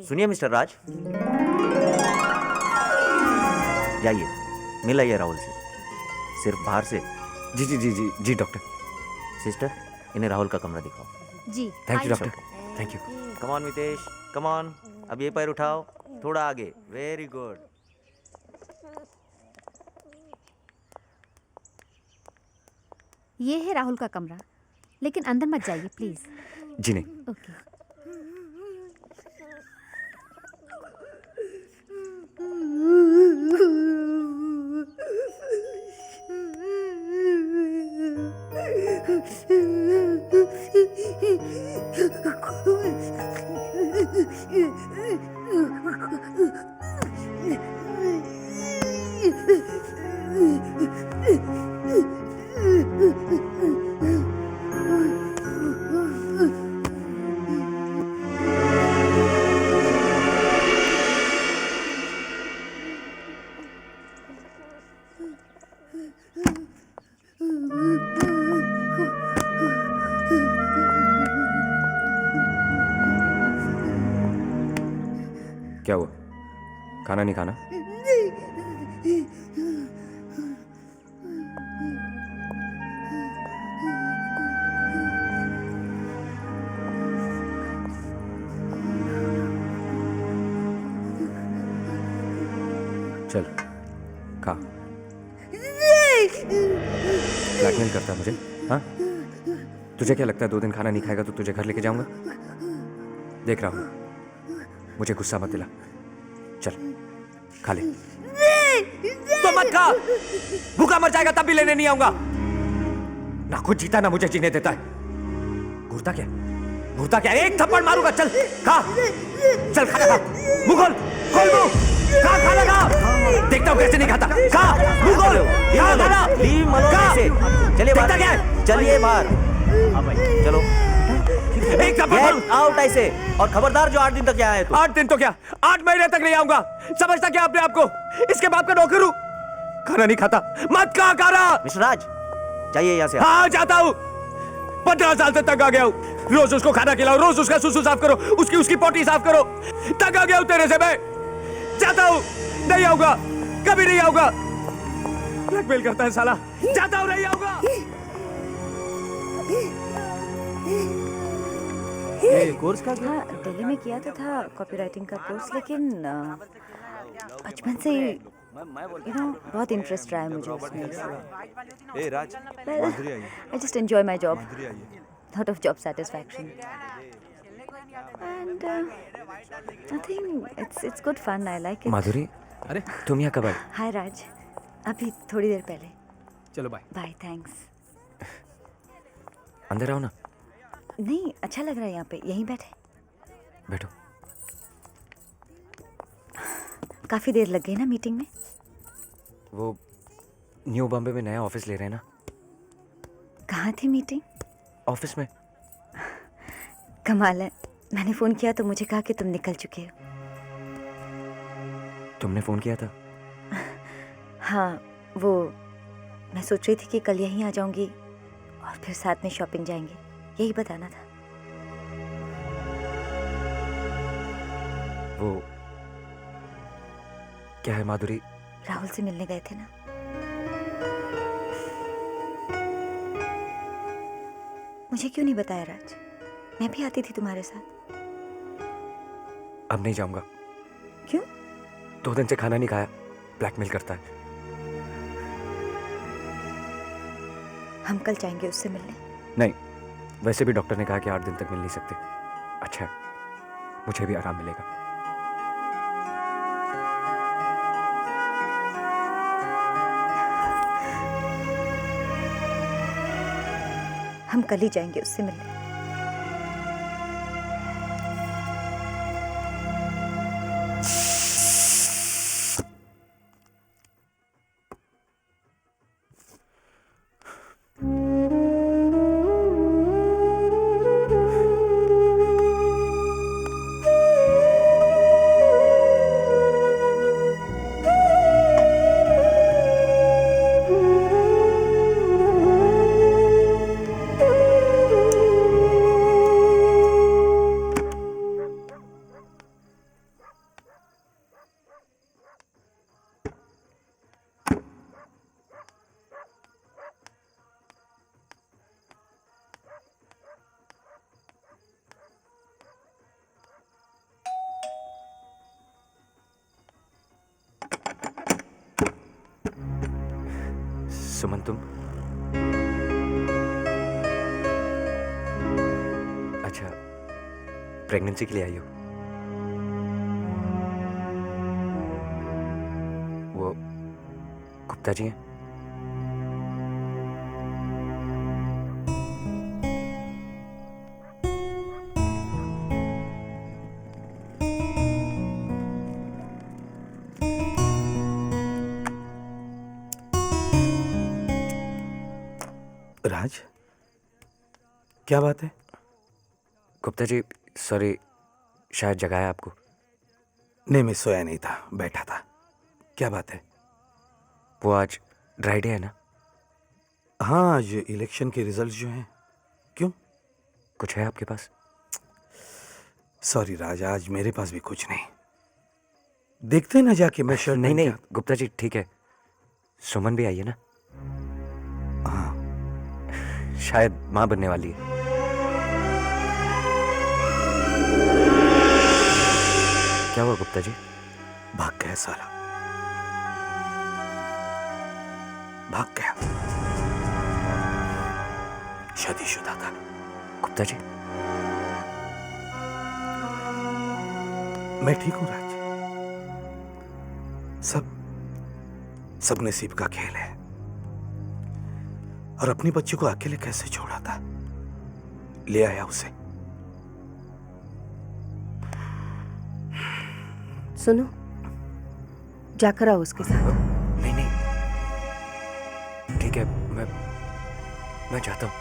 सुनिए मिस्टर राज, जाइए मिल आइए राहुल से, सिर्फ बाहर से। जी जी जी जी जी डॉक्टर। सिस्टर, इन्हें राहुल का कमरा दिखाओ। जी thank you doctor, thank you. Come on Mitesh, come on, अब ये पैर उठाओ, थोड़ा आगे, वेरी गुड। ये है राहुल का कमरा, लेकिन अंदर मत जाइए प्लीज। जी नहीं। ओके। क्या हुआ? खाना नहीं खाना? चल खा। ब्लैकमेल करता है मुझे? हाँ, तुझे क्या लगता है 2 दिन खाना नहीं खाएगा तो तुझे घर लेके जाऊंगा? देख रहा हूं, मुझे गुस्सा मत दिला। चल खा ले। तो मत खा, भूखा मर जाएगा तब भी लेने नहीं आऊंगा। ना खुद जीता ना मुझे जीने देता है। घूरता क्या? घूरता क्या? एक थप्पड़ मारूंगा। चल खा, चल खाना खा। मुंह खोल, खोल मुंह, खा खाना खा। देखता हूँ कैसे नहीं खाता। खा, मुंह खोल, खा खाना। लीव मलोने से। चलिए देखता बाहर, क्या है? चलिए बाहर। चलो एक थप्पड़ मारूं। आउट ऐसे, और खबरदार जो 8 दिन तक यहाँ है तो। 8 दिन तो क्या, 8 महीने तक नहीं आऊंगा। समझता क्या अपने आप को? इसके बाप का नौकर हूं। खाना नहीं खाता, मत खा खाना। मिस्टर राज, जाइए यहाँ से। हाँ जाता हूँ। 15 साल से तंग आ गया हूँ। रोज उसको खाना खिलाओ, रोज उसका सुसु साफ करो, उसकी पोटी साफ करो। तंग आ गया हूँ तेरे से मैं। जाता हूँ, नहीं आऊंगा, कभी नहीं आऊंगा। ब्लैकमेल करता है साला। जाता हूँ, नहीं आऊंगा। ये कोर्स का हाँ, दिल्ली में किया तो था कॉपीराइटिंग का कोर्स, लेकिन बचपन से बहुत इंटरेस्ट रहा है मुझे उसमें। ए राज, I just enjoy my job. Lot of job satisfaction. And I think it's good fun. I like it. माधुरी, अरे तुम यहाँ कब आई? Hi Raj. अभी थोड़ी देर पहले। चलो बाय। Bye, thanks. अंदर आओ ना। नहीं, अच्छा लग रहा है यहाँ पे, यहीं बैठे। बैठो। काफी देर लग गई ना मीटिंग में? वो न्यू बॉम्बे में नया ऑफिस ले रहे हैं ना। कहाँ थी मीटिंग? ऑफिस में। कमाल है, मैंने फोन किया तो मुझे कहा कि तुम निकल चुके हो। तुमने फोन किया था? हाँ, वो मैं सोच रही थी कि कल यहीं आ जाऊंगी और फिर साथ में शॉपिंग जाएंगे, यही बताना था। वो क्या है माधुरी? राहुल से मिलने गए थे ना। मुझे क्यों नहीं बताया राज? मैं भी आती थी तुम्हारे साथ। अब नहीं जाऊंगा। क्यों? 2 दिन से खाना नहीं खाया, ब्लैकमेल करता है। हम कल जाएंगे उससे मिलने। नहीं, वैसे भी डॉक्टर ने कहा कि 8 दिन तक मिल नहीं सकते। अच्छा है, मुझे भी आराम मिलेगा। हम कल ही जाएंगे उससे मिलने। सुमन, तुम अच्छा प्रेगनेंसी के लिए आई हो? वो गुप्ता जी हैं? राज, क्या बात है? गुप्ता जी, सॉरी, शायद जगाया आपको। नहीं, मैं सोया नहीं था, बैठा था। क्या बात है? वो आज ड्राई डे है ना? हाँ, आज इलेक्शन के रिजल्ट जो हैं। क्यों? कुछ है आपके पास? सॉरी राज, आज मेरे पास भी कुछ नहीं। देखते हैं ना जाके मैं शर्ट नहीं नहीं गुप्ता जी, ठीक है। सुमन भी आई है ना? हाँ, शायद मां बनने वाली है। क्या हुआ गुप्ता जी? भाग गया साला, भाग गया। शादीशुदा था। गुप्ता जी, मैं ठीक हूं राज। सब नसीब का खेल है। और अपनी बच्ची को अकेले कैसे छोड़ा था, ले आया उसे। सुनो, जाकर आओ उसके साथ। नहीं नहीं, ठीक है, मैं चाहता हूं।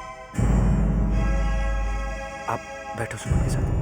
आप बैठो सुमन के साथ।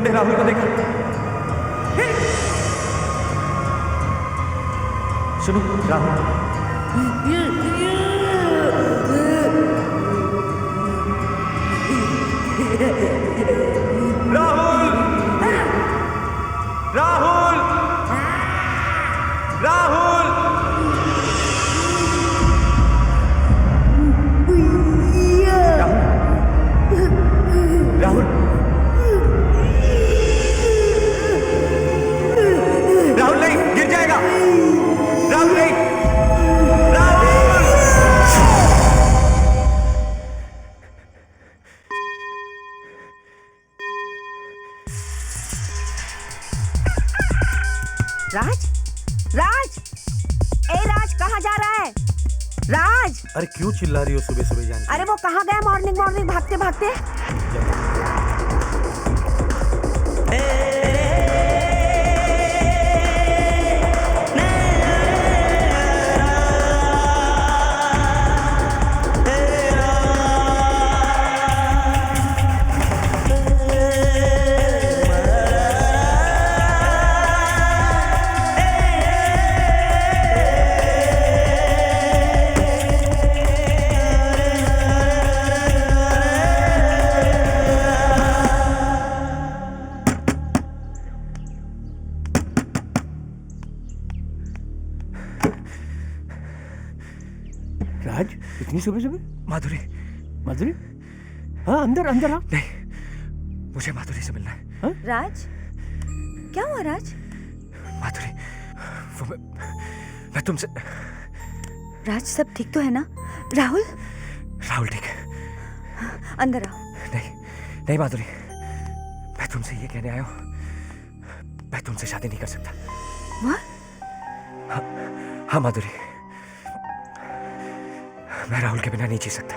तुमने राहुल को देखा? सुनो राहुल, राहुल, राहुल, राहुल, राहुल, राहुल नहीं, गिर जाएगा। राहुल नहीं, राहुल। राज, राज, ए राज कहाँ जा रहा है? राज, अरे क्यों चिल्ला रही हो सुबह सुबह जान? अरे वो कहाँ गया मॉर्निंग मॉर्निंग भागते भागते? राज, इतनी सुबह सुबह? माधुरी, माधुरी? हाँ, अंदर अंदर आओ। नहीं, मुझे माधुरी से मिलना है। हाँ? राज, क्या हुआ राज? माधुरी, वो मैं तुमसे। राज सब ठीक तो है ना? राहुल? राहुल ठीक है। अंदर आओ। नहीं, नहीं माधुरी, मैं तुमसे ये कहने आया हूँ, मैं तुमसे शादी नहीं कर सकता। What? हाँ माधुरी, मैं राहुल के बिना नहीं जी सकता।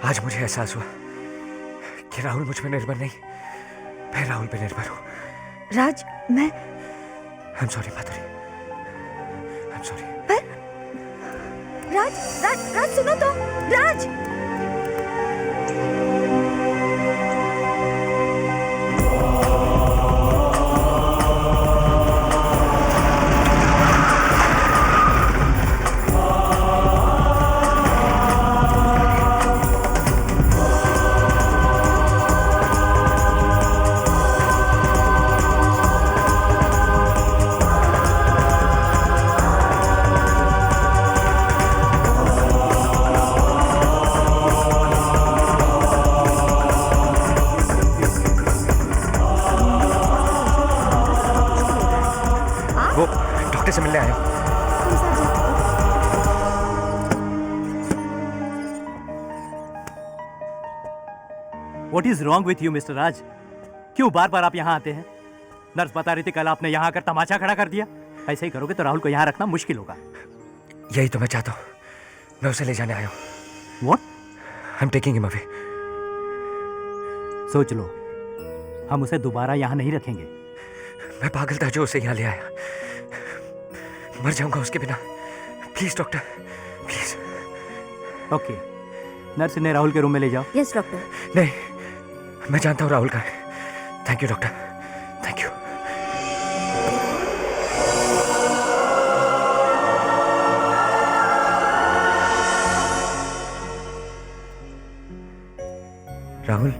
आज मुझे एहसास हुआ कि राहुल मुझ पर निर्भर नहीं, मैं राहुल पे निर्भर हूँ। राज, मैं I'm sorry Madhuri, I'm sorry। राज, राज, राज सुनो तो, राज। वो डॉक्टर से मिलने आया हूँ। What is wrong with you, Mr. राज? क्यों बार बार आप यहाँ आते हैं? नर्स बता रही थी कल आपने यहाँ आकर तमाचा खड़ा कर दिया। ऐसे ही करोगे तो राहुल को यहाँ रखना मुश्किल होगा। यही तो मैं चाहता हूँ, मैं उसे ले जाने आया हूँ। What? I'm taking him away। सोच लो, हम उसे दोबारा यहाँ नहीं रखेंगे। मैं पागल था जो उसे यहाँ ले आया, मर जाऊंगा उसके बिना। Please doctor, please. Okay, nurse ने राहुल के रूम में ले जाओ। Yes doctor. नहीं, मैं जानता हूँ राहुल का है। Thank you doctor, thank you. Rahul,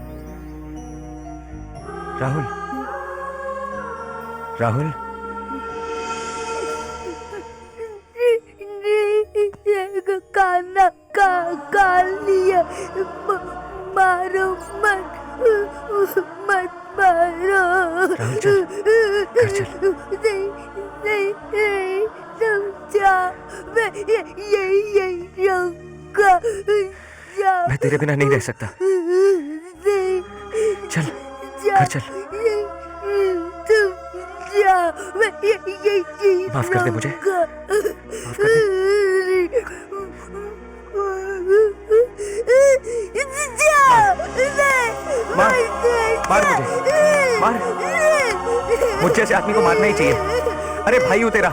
Rahul, Rahul, खाना खा लिया, मारो मत, मत मारो। राहुल चल, घर चल। नहीं नहीं नहीं, तुम जाओ, मैं यही रहूंगा। मैं तेरे बिना नहीं रह सकता। चल, घर चल। तुम जाओ, मैं यही माफ कर दे मुझे, माफ कर दे। मार, मार मुझे, मार। मुझ जैसे आदमी को मारना ही चाहिए। अरे भाई हूं तेरा,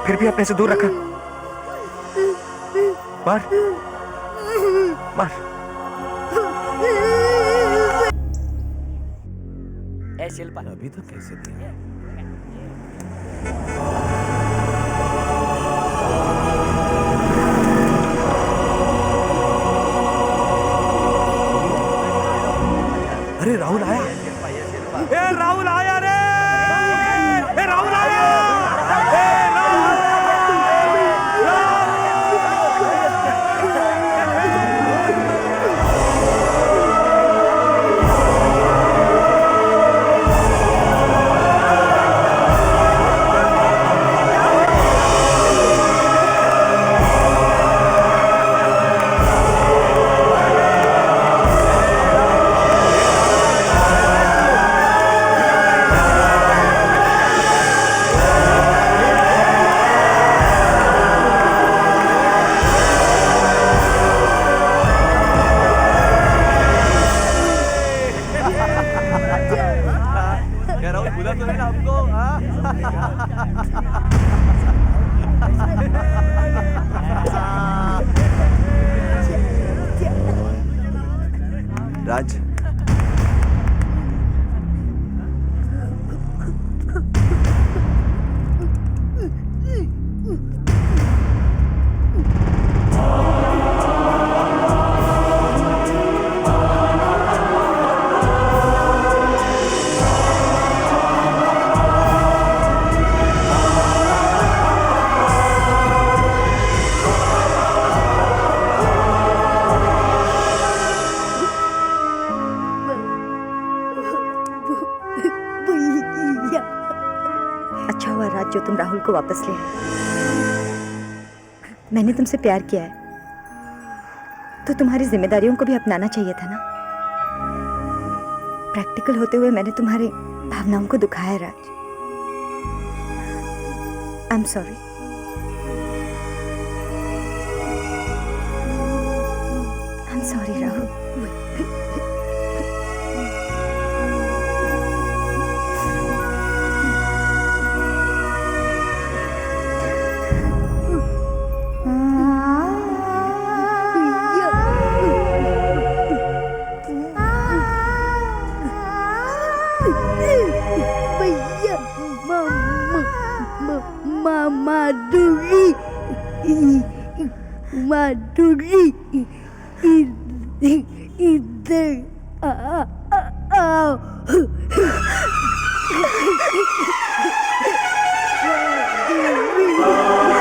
फिर भी अपने से दूर रखा। मार, मार। ए शिल्पा अभी तक कैसे दिया? अरे राहुल आया। ए राहुल आया रे। ए राहुल आया। राज, अच्छा हुआ राज जो तुम राहुल को वापस ले आए। मैंने तुमसे प्यार किया है तो तुम्हारी जिम्मेदारियों को भी अपनाना चाहिए था ना। प्रैक्टिकल होते हुए मैंने तुम्हारी भावनाओं को दुखाया है Raj. I am sorry. I am sorry Rahul. भैया माधुरी माधुरी इधर आओ। माधुरी